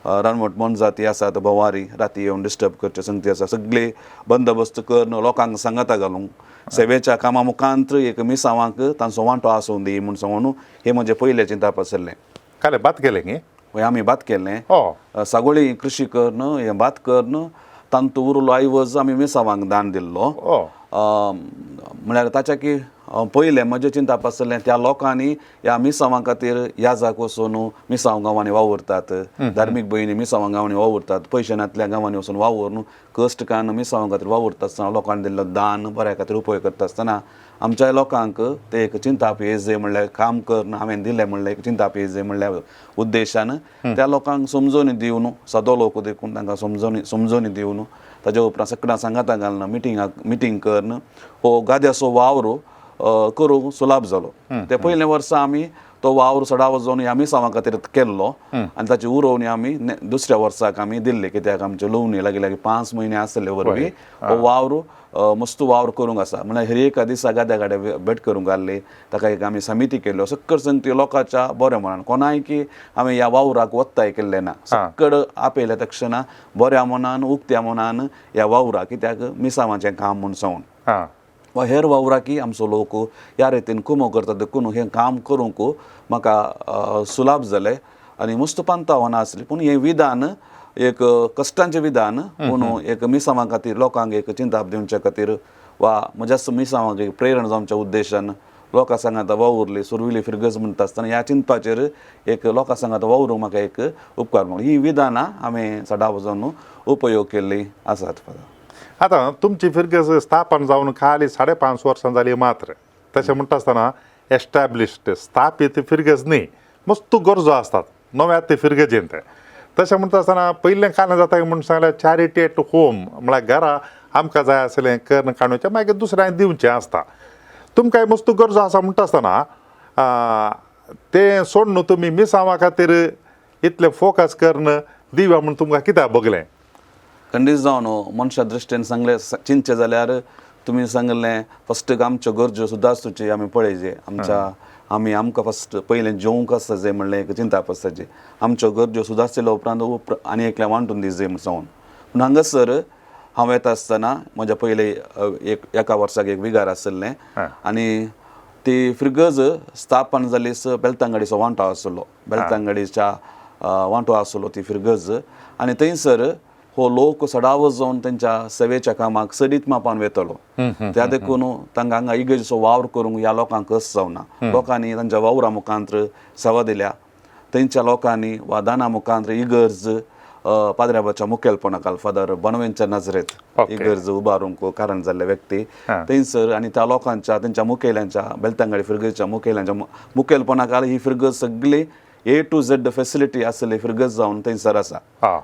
रानवट मनजाती आसात भोवारी राती येवन डिस्टर्ब करचे संगती आसा. सगळे बंदोबस्त करून लोकांक सांगाता घालूंक सेवेच्या कामा मुखांत्र एक मिसांवांक तांचो वांटो आसूं दी म्हूण सांगून हे म्हजें पयलें चिंताप आसलें. काले बात केलें गे हें आमी बात केल्लें. हो सगळी कृशी करून हें बात करून तांतू उरलो आयवज आमी मिसांवांक दान दिल्लो. म्हळ्यार ताच्या की पयलें म्हजें चिंताप आसलें त्या लोकांनी ह्या मिसांवां खातीर याजाक वचून मिसांव गांवांनी वावुरतात. धार्मीक भयणी मिसांवां गांवांनी वावुरतात. पयशांतल्या गांवांनी वचून वावरून कश्ट कान मिसांवां खातीर वावुरता आसतना लोकांनी दिल्लो दान बऱ्या खातीर उपयोग करता आसतना आमच्या लोकांक ते एक चिंताप येजे म्हणल्यार काम करून हांवें दिलें म्हणल्यार एक चिंताप येजे म्हणल्यार उद्देशान त्या लोकांक समजोनी दिवन सदो लोक देखून तांकां समजोनी दिवन ताज्या उपरांत सगळ्यांक सांगाता घालना मिटींग करून हो गाद्याचो वावर करूंक सुलाभ जालो. ते पयले वर्सा आमी तो वावर सडा वचोन ह्या मिसांवां खातीर केल्लो आनी ताची उरोवणी आमी दुसऱ्या वर्साक आमी दिल्ली. कित्याक आमचे लवणी लागीं 5 म्हयने आसले वरवीं हो वावर मस्त वावर करूंक आसा. म्हळ्यार हर एका दिसा गाद्या भेट करूंक घाल्ली. ताका एक आमी समिती केल्लो. सक्कड संगती लोकांच्या बऱ्या मनान कोणाय की हांवें ह्या वावराक वत्ताय केल्लें ना. सक्कड आपयल्या तक्षणा बऱ्या मनान उक्त्या मनान ह्या वावराक कित्याक मिसांवाचें काम म्हूण सांगून वा हेर वावराकी आमचो लोक ह्या रितीन कुमो करता देखून हें काम करूंक म्हाका सुलाभ जालें आनी मस्त पांतावना आसली. पूण हें विधान एक कश्टांचें विधान पूण एक मिसांवां खातीर लोकांक एक चिंताप दिवच्या खातीर वा म्हज्या मिसांवांक एक प्रेरण जावच्या उद्देशान लोकां सांगात वावुरली सुरविली फिरगज म्हणटा आसतना ह्या चिंतपाचेर एक लोकां सांगात वावरूंक म्हाका एक उपकार म्हणून ही विधानां हांवें सडा वचून उपयोग केल्ली आसात. आतां तुमची फिरगज स्थापन जावन खाली 5.5 वर्सां जाली मात्र तशें म्हणटा आसतना एस्टॅब्लिश्ड स्थापीत फिरगज न्ही मस्त गरजो आसतात नव्या ते फिरगजेंत. तशें म्हणटा आसतना पयलें काळां जाता म्हणून सांगल्यार चॅरिटी एट होम म्हळ्यार घरा आमकां जाय आसलें कर्ण काणूचें मागीर दुसऱ्यांक दिवचें आसता तुमकां मस्तू गरजो आसा म्हणटा आसतना तें सोड न्हू तुमी मिसांवा खातीर इतलें फोकस कर्ण दिवया म्हूण तुमकां कित्याक बगलें खंडीत जावन मनशा दृश्टीन सांगलें चिंतचें जाल्यार तुमी सांगलें फस्ट आमच्यो गरज्यो सुदारचें आमी पळयचे आमी आमकां फस्ट पयलें जेवंक आसता जें म्हणलें एक चिंता पसताची आमच्यो गरज्यो सुदारचेल्या उपरांत आनी एकल्या वांटून दी जें जावन पूण हांगासर हांव येता आसतना म्हज्या पयले एका वर्साक एक विगार आसलें आनी ती फ्रिगज स्थापन जाली बेलतांगडीचो वांटो आसलो बेलतांगडीच्या वांटो आसलो ती फ्रिगज आनी थंयसर हो लोक सडावो जावन तेंच्या सेवेच्या कामाक सडीत मापान वेतलो त्या देखून तांकां हांगा इगर्जेचो वावर करूंक ह्या लोकांक कस जावना लोकांनी तांच्या वावरा मुखांत्र सेवा दिल्या थंयच्या लोकांनी वा दाना मुखांत्र इगर्ज पाद्र्याबाच्या मुखेलपणाखाल फादर बनवेंच्या नजरेत इगर्ज उबारूंक कारण जाल्ले व्यक्ती थंयसर आनी त्या लोकांच्या तेंच्या मुखेल्यांच्या बेलतांगडी फ्रिगजच्या मुखेल्यांच्या मुखेलपणाखाल ही फ्रिगज सगळी A to Z फेसिलिटी आसली फ्रिगज जावन थंयसर आसा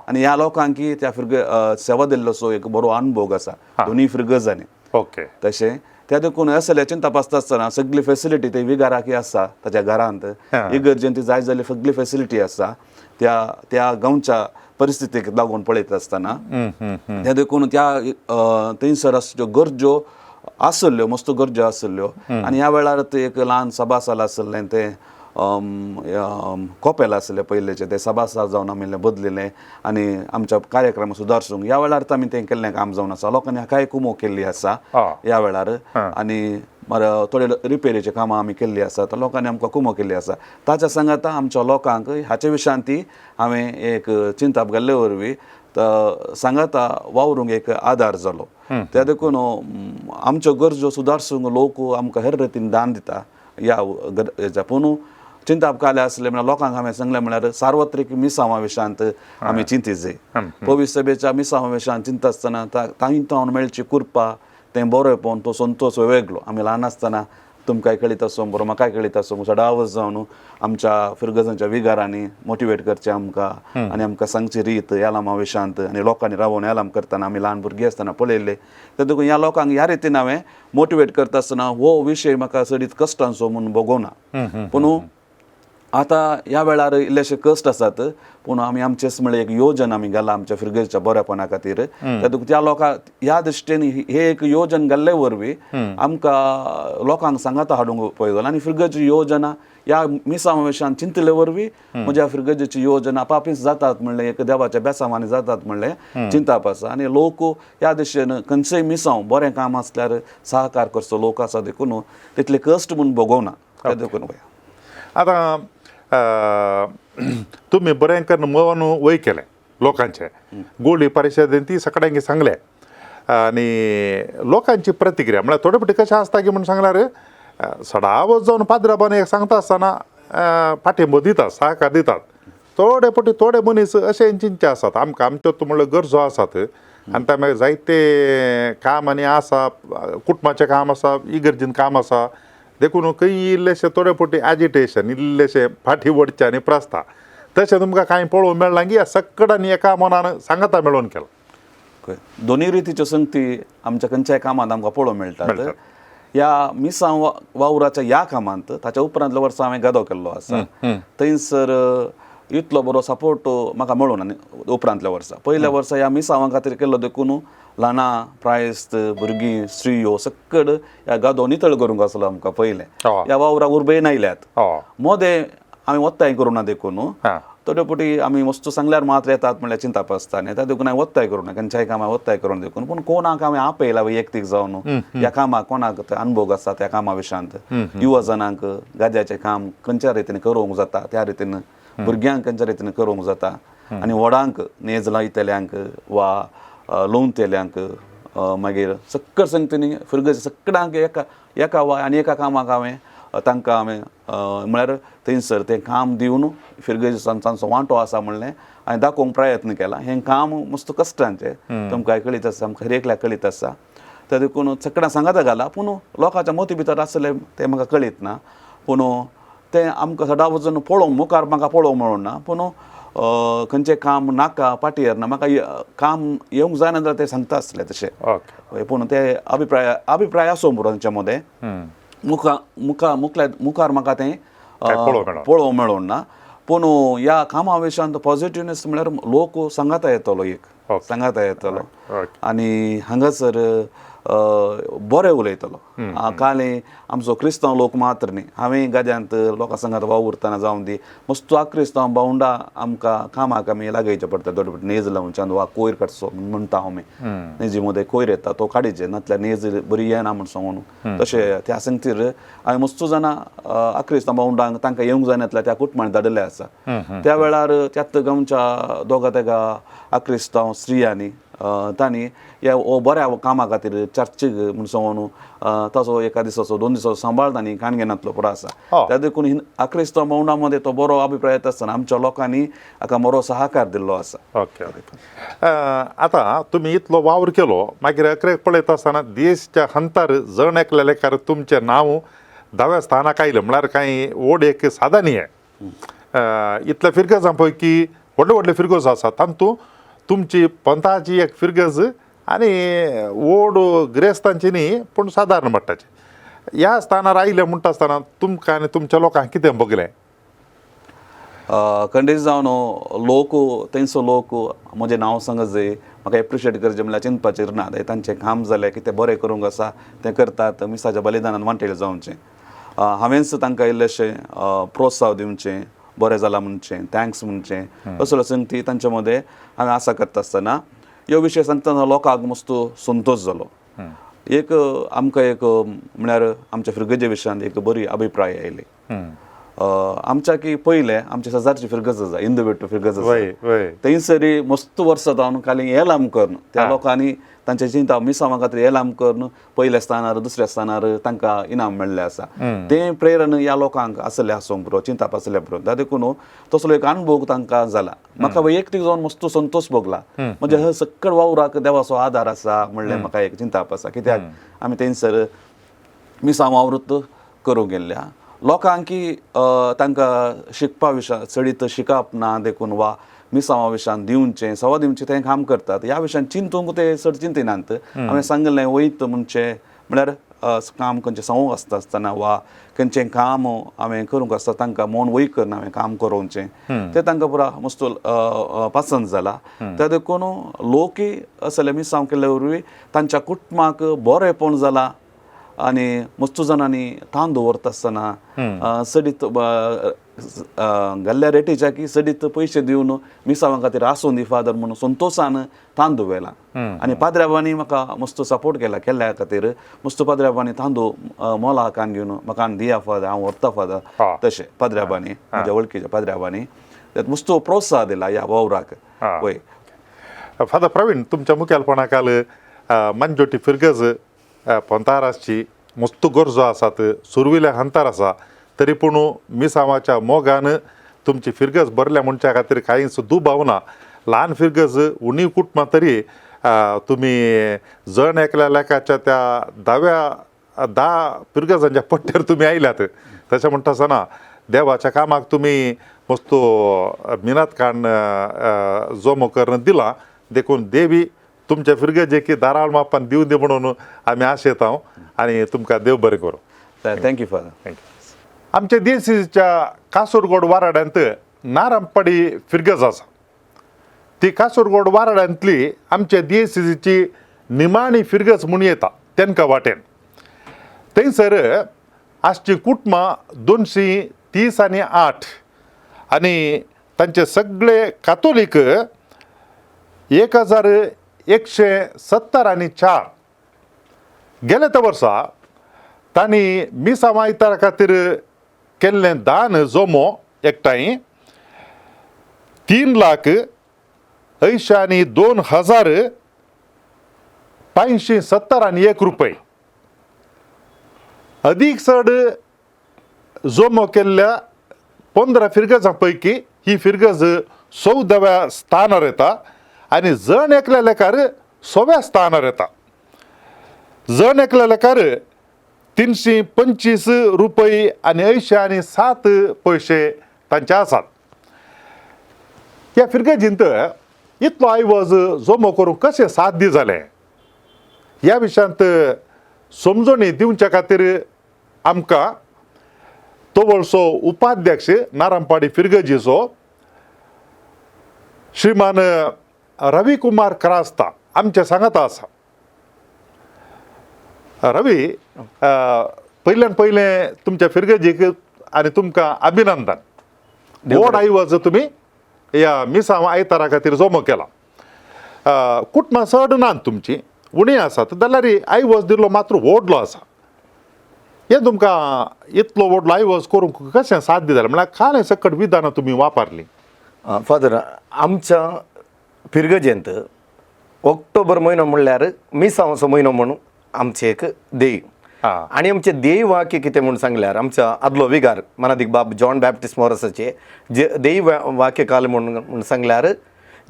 आनी ह्या लोकांक त्या सेवा दिल्लोसो एक बरो अनुभव आसा दोनी फ्रिगजांनी ओके तशें त्या देखून असल्याचें तपासता आसतना सगळी फेसिलिटी ते विगाराकी आसा ताच्या घरांत इगर्जेन ती जाय जाल्ली सगळी फेसिलिटी आसा त्या गांवच्या परिस्थितीक लागून पळयता आसतना त्या देखून त्या थंयसर अश्यो गरज्यो आसल्यो मस्त गरज्यो आसल्यो आनी ह्या वेळार ते एक ल्हान सभासाल आसलें तें कोपेल आसले पयलेचे ते सभासाल जावन आमी बदलिल्ले आनी आमच्या कार्यक्रम सुदारसूंक ह्या वेळार आमी तें केल्लें काम जावन आसा लोकांनी हाकाय कुमो केल्ली आसा ह्या वेळार आनी थोडे रिपेरीचे कामां आमी केल्लीं आसा तर लोकांनी आमकां कुमो केल्ली आसा ताच्या सांगाता आमच्या लोकांक हाचे विशयान ती हांवें एक चिंताप घाल्ले वरवीं सांगाता वावरूंक एक आदार जालो त्या देखून आमच्यो गरजो सुदारसूंक लोक आमकां हेर रितीन दान दिता ह्या पूण चिंताप काले आसले म्हळ्यार लोकांक हांवें सांगलें म्हळ्यार सार्वत्रीक मिसांवा विशयांत आमी चिंतीत जाय पवित्र सभेच्या मिसांवा विशयांत चिंता आसतना तांकां मेळची कृपा तें बरेंपण तो संतोष वेगळो आमी ल्हान आसतना तुमकांय कळीत आसूं बरो म्हाकाय कळीत आसूं सडावच जावन आमच्या फिरगजांच्या विगारांनी मोटिवेट करचें आमकां आनी आमकां सांगची रीत यालामा विशयांत आनी लोकांनी रावून यालाम करतना आमी ल्हान भुरगीं आसतना पळयल्ले त्या देखून ह्या लोकांक ह्या रितीन हांवें मोटिवेट करता आसतना हो विशय म्हाका सडीत कश्टांचो म्हूण भोगोवना पूण आतां ह्या वेळार इल्लेशे कश्ट आसात पूण आमी आमचेच म्हळ्यार एक योजन आमी घाला आमच्या फिरगेच्या बऱ्यापणा खातीर त्या लोकांक ह्या दृश्टीन हे एक योजन घाल्ले वरवीं आमकां लोकांक सांगाता हाडूंक पळयलो आनी फिरगेची योजना ह्या मिसांवेशान चिंतले वरवीं म्हज्या फिरगेची योजना आपापीच जातात म्हणलें एक देवाच्या बेसांवांनी जातात म्हणलें चिंताप आसा आनी लोक ह्या दिशेन खंयचेय मिसांव बरें काम आसल्यार सहकार करचो लोक आसा देखून तितले कश्ट म्हूण भोगोवना त्या देखून आतां तुमी बरें करून मवन वय केलें लोकांचें गोल्डी परिशदेन ती सगळ्यांक सांगलें आनी लोकांची प्रतिक्रिया म्हळ्यार थोडे फावटी कशें आसता की म्हण सांगल्यार सडावत जावन पाद्राबान एक सांगता आसतना पाठिंबो दितात सहकार दितात थोडे फावटी थोडे मनीस अशे चिंतचे आसात आमकां आमच्यो म्हळ्यार गरजो आसात आनी त्या मागीर जायते काम आनी आसा कुटुंबाचें काम आसा इगर्जीन काम आसा देखून खंय इल्लेशे थोडे फावटी एजिटेशन इल्लेशे फाटी वडचे आनी प्रस्ता तशें तुमकां कांय पळोवंक मेळना की सगळ्यांनी एका मनान सांगता मेळोवन केला दोनूय रितीच्यो संगती आमच्या खंयच्याय कामांत आमकां पळोवंक मेळटात ह्या मिसांव वावराच्या ह्या कामांत ताच्या उपरांतल्या वर्सा हांवें गादो केल्लो आसा थंयसर इतलो बरो सपोर्ट म्हाका मेळून आनी उपरांतल्या वर्सा पयल्या वर्सा ह्या मिसांवा खातीर केल्लो देखून ल्हानां प्रायस्त भुरगीं स्त्रियो सकड ह्या गादो नितळ करूंक आसलो आमकां पयलें ह्या वावराक उर्बेन आयल्यात मोदें हांवें वत्ताय करूं ना देखून थोडे फावटी आमी वस्तू सांगल्यार मात्र येतात म्हणल्यार चिंता आसता न्ही त्या देखून हांवें वत्ताय करूं ना खंयच्याय कामाक वत्ताय करून देखून पूण कोणाक हांवें आपयला वैयक्तीक जावन ह्या कामाक कोणाक अनुभव आसा त्या कामा विशयांत युवजनांक गाद्याचें काम खंयच्या रितीन करूंक जाता त्या रितीन भुरग्यांक खंयच्या रितीन करूंक जाता आनी व्हडांक नेज लायतल्यांक वा लोवतेल्यांक मागीर सक्कड संगतीनी फिरगेच्या सगळ्यांक एका वा आनी एका कामाक हांवें तांकां हांवें म्हळ्यार थंयसर तें काम दिवन फिरगेच्या तांचो वांटो आसा म्हणलें हांवें दाखोवंक प्रयत्न केला हें काम मस्त कश्टांचें तुमकां कळीत आसा आमकां हर एकल्याक कळीत आसा त्या देखून सगळ्यांक सांगाता घाला पूण लोकांच्या मती भितर आसलें तें म्हाका कळीत ना पूण तें आमकां सदां वचून पळोवंक मुखार म्हाका पळोवंक मेळूं ना पूण खंयचें काम नाका पाटयेर ना म्हाका काम येवंक जायना जाल्यार ते सांगता आसले तशें ओके पूण ते अभिप्राय आसूं पुरो तांच्या मदें मुखार म्हाका तें पळोवंक मेळोन ना पूण ह्या कामा विशयांत पॉझिटिव्हनेस म्हळ्यार लोक सांगाता येतलो एक सांगाता येतलो आनी हांगासर बरें उलयतलो काले आमचो क्रिस्तांव लोक मात्र न्ही हांवें गाद्यांत लोकां सांगात वावुरतना जावं दी मस्तो क्रिस्तांव भावंडा आमकां कामाक आमी लागायचे पडटा दोड नेज लावच्यान वा कोयर काडचो म्हणटा आमी नेजी मदें कोयर येता तो काडीचे नातल्यार नेज बरी येना म्हण सांगून तशें त्या सांगतीर हांवें मस्तो जाणां क्रिस्तांव भावंडांक तांकां येवंक जायनातल्या त्या कुटुंबांनी धाडले आसा त्या वेळार त्यात गांवच्या दोगा तेगा क्रिस्तांव स्त्रियांनी तांणी ह्या बऱ्या कामा खातीर चर्चीक म्हण सांगून ताचो एका दिसाचो 2 दिसाचो सांबाळ तांणी काणगेनांतलो पुरो आसा त्या देखून क्रिस्तांव भावंडा मदें तो बरो अभिप्राय येता आसतना आमच्या लोकांनी हाका बरो सहकार दिल्लो आसा ओके आतां तुमी इतलो वावर केलो मागीर अकरेक पळयता आसतना देशच्या हंतार जण एकलेले कार तुमचें नांव 10व्या स्थानाक आयलें म्हळ्यार कांय व्हड एक सादा न्ही हें इतल्या फिरगजां पैकी व्हडले व्हडले फिरगज आसा तातूंत तुमची पंथाची एक फिरगज आनी व्हड गिरेस्तांची न्ही पूण सादारण मट्टाची ह्या स्थानार आयले म्हणटा आसतना तुमकां आनी तुमच्या लोकांक कितें बगलें खंडीत जावन लोक तेंचो लोक म्हजें नांव सांगत जाय म्हाका एप्रिशिएट करचें म्हळ्यार चिंतपाचेर ना तांचें काम जालें कितें बरें करूंक आसा तें करतात मिसाच्या बलिदानान वांटेले जावचें हांवेंच तांकां इल्लेशें प्रोत्साह दिवचें बरें जालां म्हणचें थँक्स म्हणचें असल्यो संगती तांचे मदें हांवें आसा करता आसतना ह्यो विशय सांगतना लोकांक मस्तो संतोश जालो एक आमकां एक म्हळ्यार आमच्या फिरगजे विशयान एक बरी अभिप्राय आयली आमच्या की पयले आमच्या शेजारची फिरगज आसा इंदू बेट्टू फिरगज आसा थंयसरी मस्त वर्सां जावन खाली हे लांब करन त्या लोकांनी तांचे चिंता मिसांवा खातीर हे लांब करन पयल्या स्थानार दुसऱ्या स्थानार तांकां इनाम मेळ्ळें आसा तें प्रेरण ह्या लोकांक आसलें आसूंक पुरो चिंताप आसलें पुरो त्या देखून तसलो एक अनुभव तांकां जाला म्हाका वैयक्तीक जावन मस्तो संतोश भोगला म्हणजे हे सक्कळ वावराक देवाचो आदार आसा म्हणलें म्हाका एक चिंताप आसा कित्याक आमी थंयसर मिसां वावृत्त करूंक गेल्ल्या लोकांकी तांकां शिकपा विशयान चडीत शिकप ना देखून वा मिसांवा विशयान दिवचें सवा दिवचें तें काम करतात ह्या विशयान चिंतूंक ते चड चिंतिनात हांवें सांगलें वयत म्हणचें म्हळ्यार काम खंयचें सांगूंक आसतना वा खंयचें काम हांवें करूंक आसता तांकां मन वय करना हांवें काम करोवचें तें तांकां पुरो मस्तो पसंद जाला त्या देखून लोकय असले मिसांव केल्ले वरवीं तांच्या कुटुंबाक बरेंपण जालां आनी मस्तो जाणांनी तान दवरता आसतना सडीत गेल्ल्या रेटीच्या की सडीत पयशे दिवन मिसांवा खातीर आसूं दी फादर म्हणून संतोशान तांदू व्हेला आनी पाद्र्याबांनी म्हाका मस्तो सपोर्ट केला केल्ल्या खातीर मस्तो पाद्र्याबांनी तांदू मोलाकान घेवन म्हाका दिया फादर हांव व्हरता फादर तशें पाद्र्याबांनी म्हज्या वळखीच्या पाद्र्याबांनी मस्तो प्रोत्साह दिला ह्या वावराक वय फादर प्रवीण तुमच्या मुखेलपणाखाल मंजोटी फिरगज पंथाराची मस्त गरजो आसात सुरविल्या हंतार आसा तरी पूण मिसांवाच्या मोगान तुमची फिरगज भरल्या म्हणच्या खातीर कांयच दुबाव ना ल्हान फिरगज उणी कुटुंबां तरी तुमी जण एकल्या लेखाच्या त्या 10 फिरगजांच्या पट्टेर तुमी आयल्यात तशें म्हणटा आसतना देवाच्या कामाक तुमी मस्तो मिनतकान जोमो करून दिला देखून देवी तुमच्या फिरगजेक दाराळ मापान दिवं दी म्हणून आमी आशेता आनी तुमकां देव बरें करूं थँक्यू फादर थँक्यू आमच्या देशीच्या कासुरगोड वाराड्यांत नारांपाडी फिरगज आसा ती कासुरगोड वाराड्यांतली आमच्या देशीची निमाणी फिरगज म्हूण येता तेंकां वाटेन थंयसर आजची कुटुंबां 238 आनी तांचे सगळे कातोलीक 1170 आनी 4 गेल्या त्या वर्सा तांणी मिसांवा इतारा खातीर केल्लें दान जोमो एकठांय 3,82,570 रुपये अदीक चड जोमो केल्ल्या 15 फिरगजां पैकी ही फिरगज 14व्या स्थानार येता आनी जण एकल्या लेखार 6व्या स्थानार येता जण एकल्या लेखार 325 रुपये आनी 80 आनी 7 पयशे तांचे आसात ह्या फिरगेजींत इतलो आयवज जमो करूंक कशें साध्य जालें ह्या विशयांत समजणी दिवच्या खातीर आमकां तवळसो उपाध्यक्ष नारायणपाडी फिरगेजीचो श्रीमान रवी कुमार क्रास्ता आमचे सांगाता आसा. रवी, पयल्यान पयलें तुमच्या फिरगेजीक आनी तुमकां अभिनंदन. व्हड आयवज तुमी ह्या मिसांव आयतारा खातीर जमो केला. कुटुंबां चड नात तुमची, उणी आसात, जाल्यार आयवज दिल्लो मात्र व्हडलो आसा. हें तुमकां इतलो व्हडलो आयवज करूंक कशें साध्य जालें म्हळ्यार खाणे सकट विधानां तुमी वापरलीं. फादर, आमच्या फिरगजेंत ऑक्टोबर म्हयनो म्हणल्यार मिसांवाचो म्हयनो म्हणून आमचें एक देय. आणि आमचे देय वाक्य कितें म्हणून सांगल्यार आमच्या आदलो विगार मनादीक बाब जॉन बॅप्टिस्ट मॉरसाचे जे देय वाक्य काल म्हणून सांगल्यार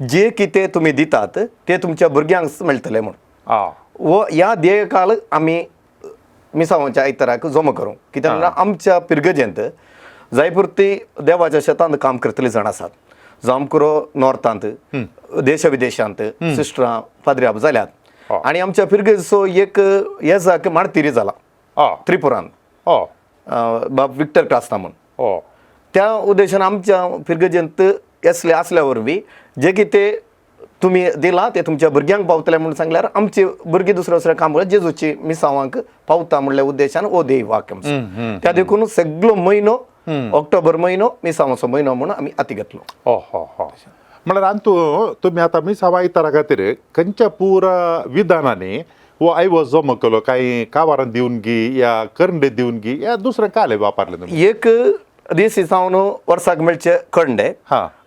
जे कितें तुमी दितात ते तुमच्या भुरग्यांक मेळटलें म्हणून. व ह्या देय काल आमी मिसांवाच्या आयताराक जमो करूं. कित्याक म्हणल्यार आमच्या पिरगजेंत जायपुरती देवाच्या शेतांत काम करतले जाण आसात. जावं करो नॉर्थांत, देश विदेशांत सिस्टरां पाद्र्या जाल्यात. आणि आमच्या फिरगेचो एक हे जाक माणतिरी जाला त्रिपुरांत, बाब विक्टर क्रास्ता म्हणून. त्या उद्देशान आमच्या फिरगजेंत असल्या वरवीं जे कितें तुमी दिलां ते तुमच्या भुरग्यांक पावतले म्हणून सांगल्यार आमचे भुरगीं दुसऱ्या काम करता जेजूची मिसांवांक पावता म्हणल्या उद्देशान ओ देय वाक्य. त्या देखून सगळो म्हयनो ऑक्टोबर म्हयनो मिसांवाचो म्हयनो म्हणून आमी हाती घेतलो. म्हळ्यार आंतू तुमी आतां मिसांव आयतारा खातीर खंयच्या पुरा विधानांनी हो आयवज जमो केलो? काही कावारां दिवन गी या करंडे दिवन गी या दुसरें काले वापरले तुमी? एक दिसी जावन वर्साक मेळचे खंडे,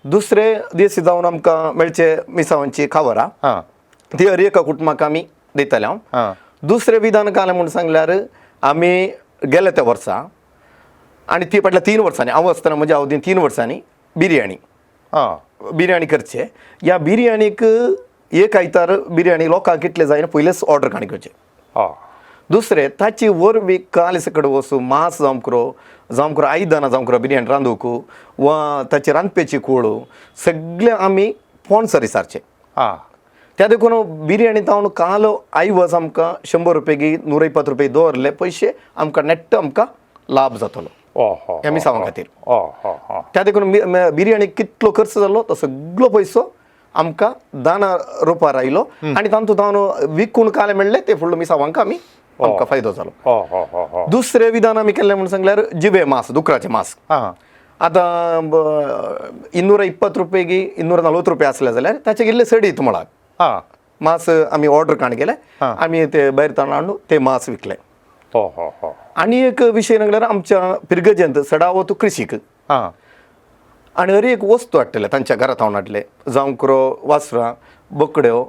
दुसरे दिसी जावन आमकां मेळचे मिसांवांची खावरां, ती हर एका कुटुंबाक आमी दितले. दुसरें विधान कालें म्हणून सांगल्यार आमी गेले त्या वर्सा आनी ती फाटल्या 3 वर्सांनी हांव आसतना म्हज्या अवधीन 3 वर्सांनी बिर्याणी करचे. ह्या बिर्याणीक एक आयतार बिर्याणी लोकांक कितले जायना पयलेच ऑर्डर काणी करचे. दुसरें ताची वरवीं काल सकट वस्तू मांस जावं करो आयदनां जावं करो बिर्याणी रांदूंक वा ताची रांदपेची कूळ सगळे आमी स्पॉन्सर विचारचे. त्या देखून बिर्याणी तावन काल आयवज आमकां 100 रुपया गी 120 रुपया दवरले पयशे आमकां नेट्ट आमकां लाभ जातलो ह्या मिसांवा खातीर. त्या देखून बिर्याणी कितलो खर्च जालो तो सगळो पयसो आमकां दाना रुपार आयलो आनी तातूंत हांव विकून काले मेळ्ळे ते फुडलो मिसांवांक आमकां फायदो जालो. दुसरें विधान आमी केल्लें म्हणून सांगल्यार जिवे मांस, दुकराचें मांस. आतां 220 रुपया गी 240 रुपया आसले जाल्यार ताचे गेल्ले 1.5 मुळाक मांस आमी ऑर्डर काण केले. आमी ते भायर तावन हाडून ते मांस विकले. आनी एक विशय सांगल्यार आमच्या पिरगजेंत सडावो तूं कृशीक आनी हर एक वस्तू हाडटले तांच्या घरांत हाडून हाडले. जावं करो वासरां, बोकड्यो,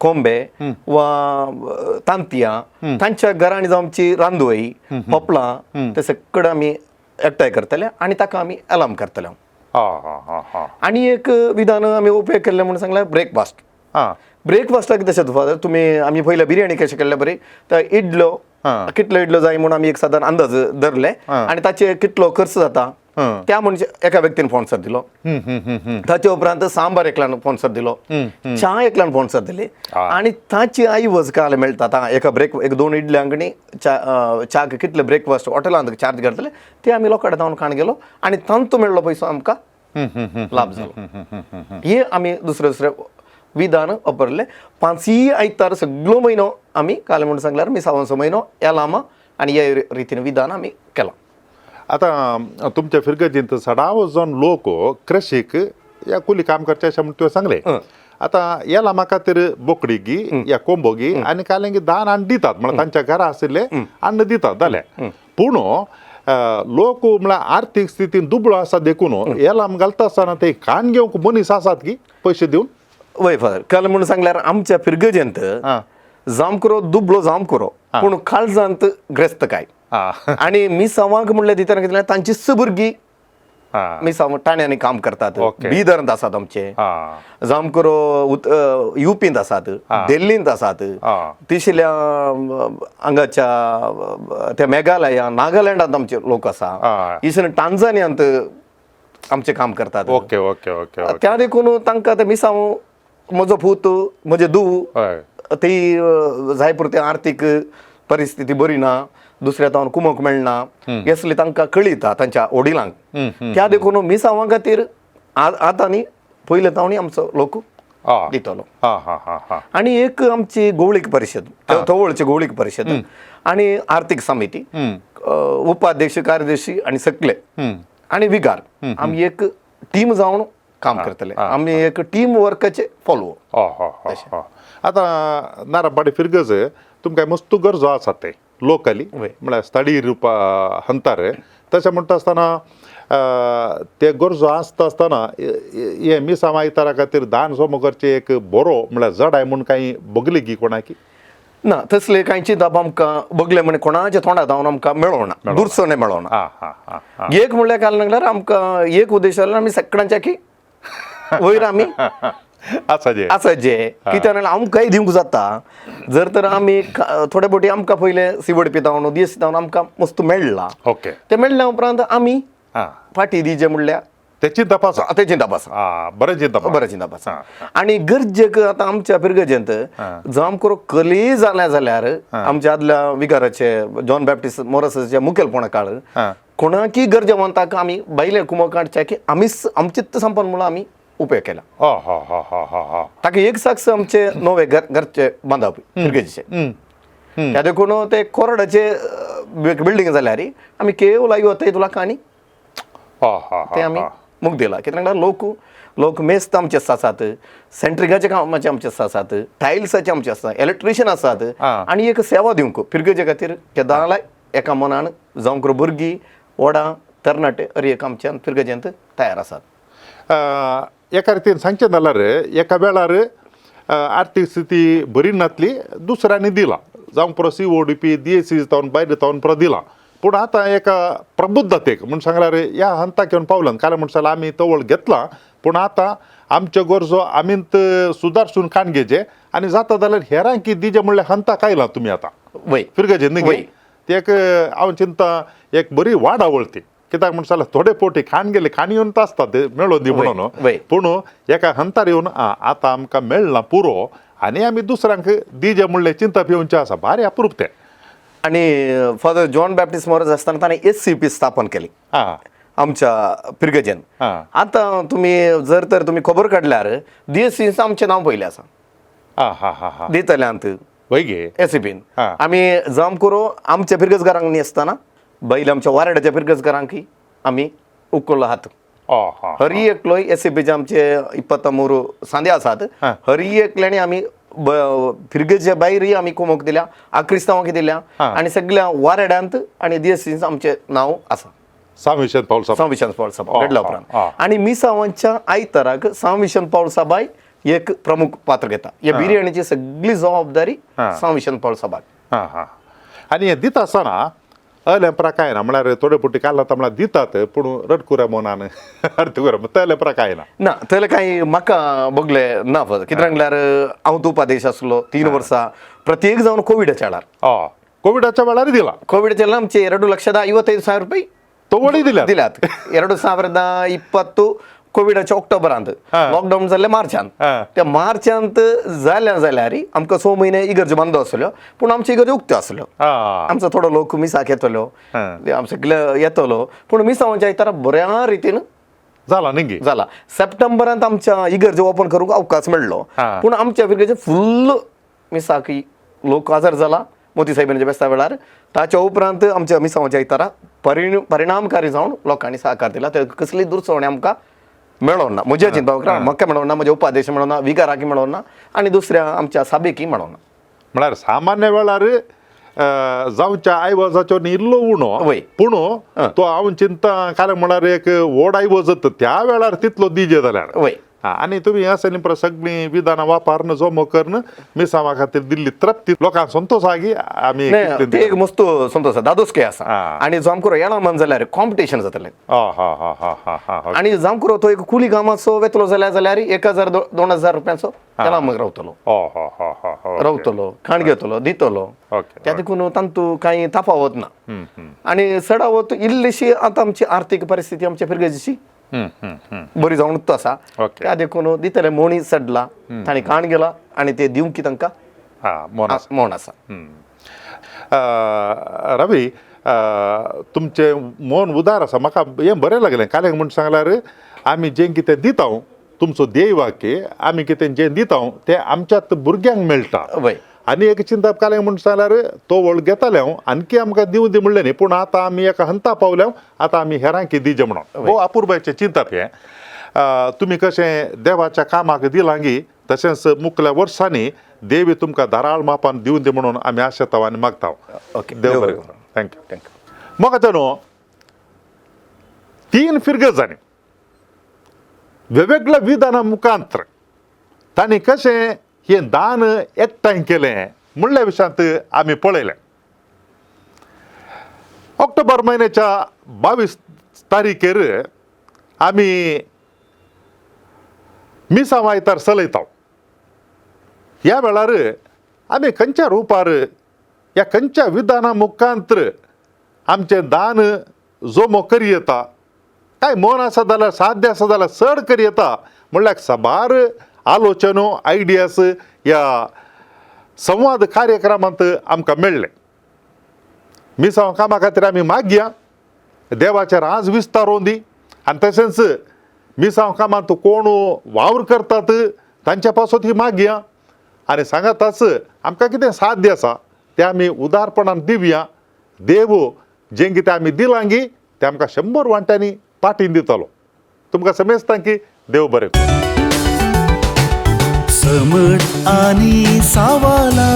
कोंबे वा तांतयां तांच्या घरांनी जावं आमची रांदोळी, पोपलां ते सगळे आमी एकठांय करतले आनी ताका आमी अलार्म करतले. आनी एक विधान आमी उपेग केल्ले म्हणून सांगल्यार ब्रेकफास्ट. ब्रेकफास्टाक कितें आसा फादर तुमी आमी पयल्या बिर्याणी कशें केल्ले बरी तर इडलो कितलो इडलो जाय म्हणून आमी एक सादारण अंदाज धरले आनी ताचे कितलो खर्च जाता त्या म्हणजे एका व्यक्तीन स्पॉन्सर दिलो. ताचे उपरांत सांबार एकल्यान स्पॉन्सर दिलो, च्या एकल्यान स्पॉन्सर दिली आनी ताची आयवज काल मेळटा. एक 2 इडल्यांक आनी च्याक कितले ब्रेकफास्ट हॉटेलांत चार्ज करतले ते आमी लोकांकडे जावन खाण गेलो आनी तांतू मेळ्ळो पयसो आमकां लाभ जालो. हे आमी दुसरे विधान वापरले. 5 आयतार सगळो म्हयनो आमी काल म्हणून सांगल्यार मिसांवाचो म्हयनो एलामा आनी हे रितीन विधान आमी केलां. आतां तुमच्या फिरगजींत सडाव जण लोक कृशीक या कुली काम करचे अशें म्हणून तुवें सांगलें. आतां ह्या लामा खातीर बोकडी गी या कोंबो गी आनी कांय दान अन्न दितात म्हळ्यार तांच्या घरा आशिल्ले अन्न दितात जालें. पूण लोक म्हळ्यार आर्थीक स्थितीन दुबळो आसा देखून ह्या लाम घालता आसतना ते कान घेवंक मनीस आसात की पयशे दिवन? वय फादर, काल म्हणून सांगल्यार आमच्या फिरगजेंत जावं करो दुबळो जावं करो पूण काळजांत ग्रेस्तकाय आनी मिसांवांक म्हणलें दितना कितें तांची भुरगीं मिसांव ठाण्यांनी काम करतात. बिदरांत आसात आमचे, जावं करो युपींत आसात, दिल्लींत आसात, तिसऱ्या हांगाच्या त्या मेघालया नागालँडांत आमचे लोक आसा, इसर टांझानियांत आमचे काम करतात. ओके ओके ओके ओके त्या देखून तांकां ते मिसांव म्हजो पूत म्हजे धूव हय ती जाय पुरते आर्थीक परिस्थिती बरी ना, दुसऱ्या तावन कुमक मेळना हेसले तांकां कळयता तांच्या वडिलांक. त्या देखून मिसांवा खातीर आतां न्ही पयले तावणी आमचो लोक आ दितलो. हा हा हा हा आणि एक आमची गोवळीक परिशद, थोवळची गोवळीक परिशद आणि आर्थीक समिती, उपाध्यक्ष कार्यदर्शी आणि सगळे आणि विगार आम्ही एक टीम जावन काम करतले. आम्ही एक टीम वर्काचे फॉलो. आता नारापाडी फिरगज तुमकां मस्त गरजो आसात ते लोकली म्हळ्यार स्थळीय रुपा हंतार तशें म्हणटा आसतना ते गरजो आसता आसतना हे मिसांव आयतारा खातीर दान सोमो करचे एक बरो म्हळ्यार जडाय म्हूण कांय बगली की कोणाकी ना तसले कांयची दाब आमकां बगले म्हणे कोणाच्या तोंडार जावन आमकां मेळोना, दुरसोने मेळोना. एक म्हणल्यार कारण लागल्यार आमकां एक उद्देश आसलो आमी सगळ्यांच्या की वयर आमी आसा जे कित्याक आमकांय दिवंक जाता. जर तर आमी थोडे बोटी आमकां पयले सिवडपी जावन दीस जावन आमकां मस्त मेळ्ळा. ओके ते मेळ्ळ्या उपरांत आमी फाटी दिजे म्हणल्यार तेची तपास तेची तपासा बरें तपास. आणि गरजेक आतां आमच्या पिरगजेंत जाम करून कली जाल्यार आमच्या आदल्या विगाराचे जॉन बॅप्टिस्ट मोरसाचे मुखेलपणा काळ कोणाकी गरजेवंताक आमी बायले कुमकांडचे की आमीच आमचीच संपन्मूळ आमी उपेग केला. ताका एक साक्ष आमचे नवे घरचे बांदप पिरगेजीचे. त्या देखून ते कोरडाचे बिल्डींग जाल्यार आमी केवळ आयवत तुला आनी ते आमी मुख दिला. कित्याक लोक मेस्त आमचे आसात, सेंट्रिगाचे कामाचे आमचे आसात, टायल्साचे आमचे आसात, इलेक्ट्रिशियन आसात आणि एक सेवा दिवंक पिरगेजे खातीर केदारलाय एका मनान जावं करून भुरगीं व्हडा तरणाटे अरे एक आमच्यान पिरगेजेंत तयार आसात. एका रितीन सांगचें जाल्यार एका वेळार आर्थीक स्थिती बरी नासली दुसऱ्यांनी दिला जावं pro CODP DSC जावन भायर जावन pro दिला. पूण आतां एका प्रबुद्धतेक म्हूण सांगल्यार ह्या हंताक येवन पावलं कारण म्हणटा आमी तवळ घेतला पूण आतां आमच्यो गरजो आमींत सुदारसून काण घेवचे आनी जाता जाल्यार हेरांकी दिजे म्हणल्यार हंताक आयला तुमी आतां फिरगेजे न्ही ती एक हांव चिंता एक बरी वाड आवळती. कित्याक म्हणटा थोडे पोटी खाण गेले खाणी येवन आसता ते मेळो दी म्हणून पूण एका हंतार येवन आतां आमकां मेळना पुरो आनी आमी दुसऱ्यांक दिजे म्हणलें चिंता येवचें आसा भारी अप्रूप तें. आणि फादर जॉन बॅप्टिस्ट मोरस असताना ताणें SCP स्थापन केली आमच्या पिरगेजेन. आतां तुमी जर तर तुमी खबर काडल्यार DSC आमचें नांव पयलें आसा दितल्यांत SCPन. आमी जाम करून आमच्या पिरगजकारांक न्ही आसतना बैल आमच्या वारेड्याच्या पिरगजकारांक आमी उखल्लो हात. हर एकलोय SCPचे आमचे 23 सांदे आसात. हर एकल्यानी आमी फिरगेच्या भायरय आमी कुमक दिल्या, आक्रिस्तांवांक दिल्या आणि सगळ्या वारेड्यांत आणि DSC आमचें नांव आसा. सांव विशंत पावल सभा घडल्या उपरांत आणि मिसांवांच्या आयताराक सांव विशंत पावल सभाय एक प्रमुख पात्र घेता. ह्या बिर्याणीची सगळी जबाबदारी सांव विशंत पावल सभाक. आनी हें दिता आसतना अलेंपरा काय ना म्हळ्यार थोडे पुटी काडला म्हळ्यार दितात पूण रडकुऱ्या मनान अर्थ तेलेपरा काय ना थंय कांय म्हाका बगले ना कित्याक म्हणल्यार हांव तूं उपाध्यक्ष आसलो 3 वर्सां प्रत्येक जावन कोविडाच्या वेळार कोविडाच्या वेळार दिला. कोविडाच्या वेळार आमचे 2,55,000 रुपये तोवडी दिल्यात 2020 कोविडाच्या ऑक्टोबरांत लॉकडाऊन जाल्लें मार्चांत. त्या मार्चांत जाल्यार आमकां 6 म्हयने इगर्ज बंद आसल्यो पूण आमच्यो इगर्ज उक्त्यो आसल्यो. आमचो थोडो लोक मिसाक येतलो सगळे येतलो पूण मिसांवांच्या आयतारा बऱ्या रितीन जाला. सप्टेंबरांत आमच्या इगर्ज ओपन करूंक अवकाश मेळ्ळो पूण आमच्या पिरगेचे फुल्ल मिसाक लोक आजार जाला मोती साहेबांच्या बेस्ता वेळार. ताच्या उपरांत आमच्या मिसांवाच्या आयतारा परिणामकारी जावन लोकांनी सहकार दिला. ते कसली दुरसवणी आमकां मेळोना. म्हज्या चिंता म्हाका मेळोना, म्हज्या उपाध्यक्ष मेळोना, विगाराकी मेळोना आणि दुसऱ्या आमच्या साबेकी मेळोना. म्हळ्यार सामान्य वेळार जावच्या आयवजाच्यो इल्लो उणो पूण तो हांव चिंता कारण म्हळ्यार एक व्हड आयवजत त्या वेळार तितलो दिजे जाल्यार आनी तुमी आसली पर सगळीं विधानां वापरन जमो करन मिसांवा खातीर दिल्ली तृप्ती लोकांक संतोश आगी आमी ते एक मस्त संतोश दादोसके आसा. आनी जाम करून येणा मन जाल्यार कॉम्पिटिशन जातलें आनी जाम करून तो एक कुली कामाचो वेतलो जाल्यार 1,000-2,000 रुपयांचो त्याला मग रावतलो खाण घेतलो दितलो. त्या देखून तांतू कांय तापावत ना. आनी सडावत इल्लीशी आतां आमची आर्थीक परिस्थिती आमच्या पिरगेजीची बरी जावन आसा ओके. त्या देखून दितले मोणी सडला ताणी काण गेला आनी ते दिवंक तांकां हां मोना मोण आसा रवी तुमचे मन उदार आसा म्हाका हें बरें लागलें काल्याक म्हण सांगल्यार आमी जें कितें दिता तुमचो ध्येय वाक्य आमी कितें जें दिता तें आमच्याच भुरग्यांक मेळटा वय आनी एक चिंतप काल्याक म्हण सांगल्यार तो व्हड घेताले हांव आनकी आमकां दिवं दी म्हणलें न्ही पूण आतां आमी एका हंता पावल्या आतां आमी हेरांक दिवचें म्हणून भोव अपुर्बाचें चिंतप हें तुमी कशें देवाच्या कामाक दिलांगी तशेंच मुखल्या वर्सांनी देवी तुमकां धाराळ मापान दिवं दी म्हणून आमी आशेता आनी मागता ओके. देव बरें करूं थँक्यू थँक्यू म्हाका तर न्हू 3 फिरगजांनी वेगवेगळ्या विधानां मुखांतर तांणी कशें हें दान एकठांय केलें म्हणल्या विशयांत आमी पळयलें ऑक्टोबर म्हयन्याच्या 22 तारीखेर आमी मिसांव आयतार चलयता ह्या वेळार आमी खंयच्या रुपार ह्या खंयच्या विधानां मुखांतर आमचें दान जोमो करी येता काय मन आसा जाल्यार साध्य आसा जाल्यार चड करी येता म्हणल्यार सबार आलोचनो आयडियास ह्या संवाद कार्यक्रमांत आमकां मेळ्ळे मिसांव कामा खातीर आमी मागया देवाचेर आज विस्तारोवन दी आनी तशेंच मिसांव कामांत कोण वावर करतात तांच्या पासत ही मागया आनी सांगाताच आमकां कितें साध्य आसा तें आमी उदारपणान दिवया देव जें कितें आमी दिलांगी तें आमकां 100 वांट्यांनी पाटीन दितलो तुमकां समेजता की देव बरें करूं. समट आणि सावाला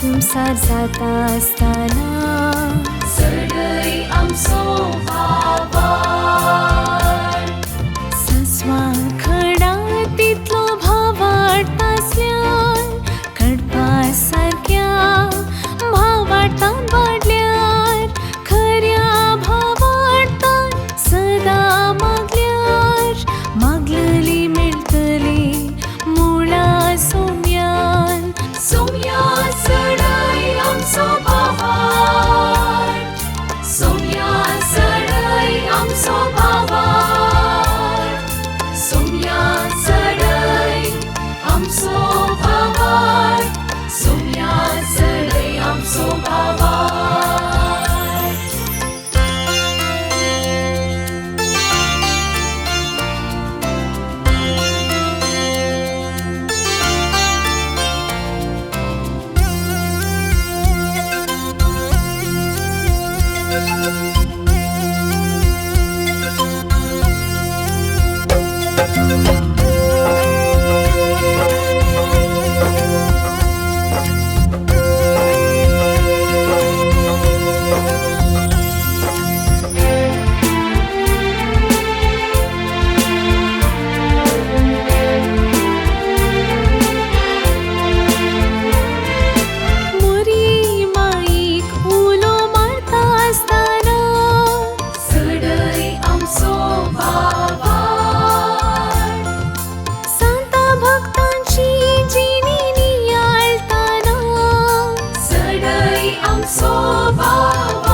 संसार जाता असताना सडई आमचो भावार सस्वां खडा तितलो भावार्थ आसल्यार कडपा सारक्या भावार्थान वाडल्यार आमचो भावार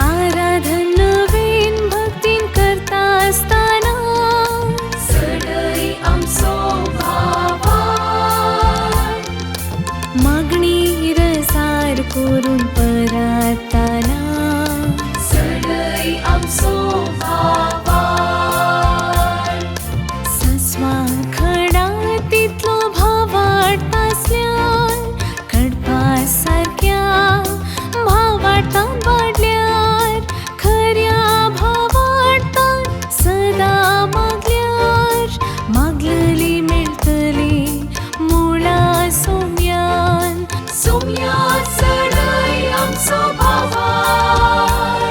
आराधन नवीन भक्तीन करता असताना सडई आमचो भावार मागणी रसार करून परताना सडई आमचो भावार सस्वा खडा तितलो भाव वाडपासल्यान कडपा सारक्या भावार्था वाडल्यार खऱ्या भावार्थान सदा मागल्यार मागलेली मेळटली मुळा सोम्यान सोम्या सडई आमचो भावार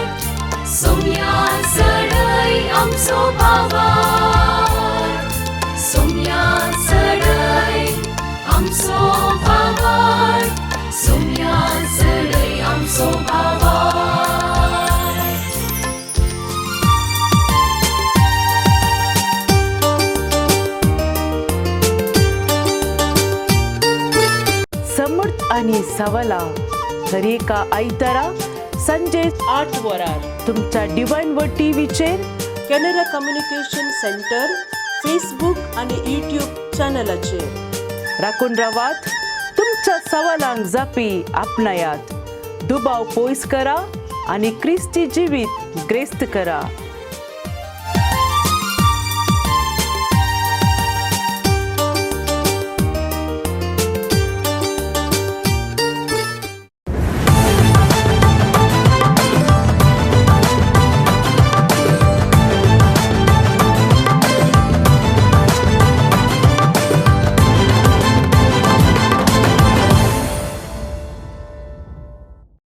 सोम्या सडई आमचो भावार सोम्या सडई आमचो भावार सोम्या सडई आमचो भावार समर्थ आणि सवाला हर एका आयतारा संजे 8 वरार तुमच्या डिवाइन वर्ड टीव्हीचेर कॅनरा कम्युनिकेशन सेंटर फेसबुक आणि यूट्यूब चॅनलाचेर राखून रावात. तुमच्या सवालांक जापी आपणायात. दुबाव पयस करा आणि क्रिस्ती जिवीत ग्रेस्त करा.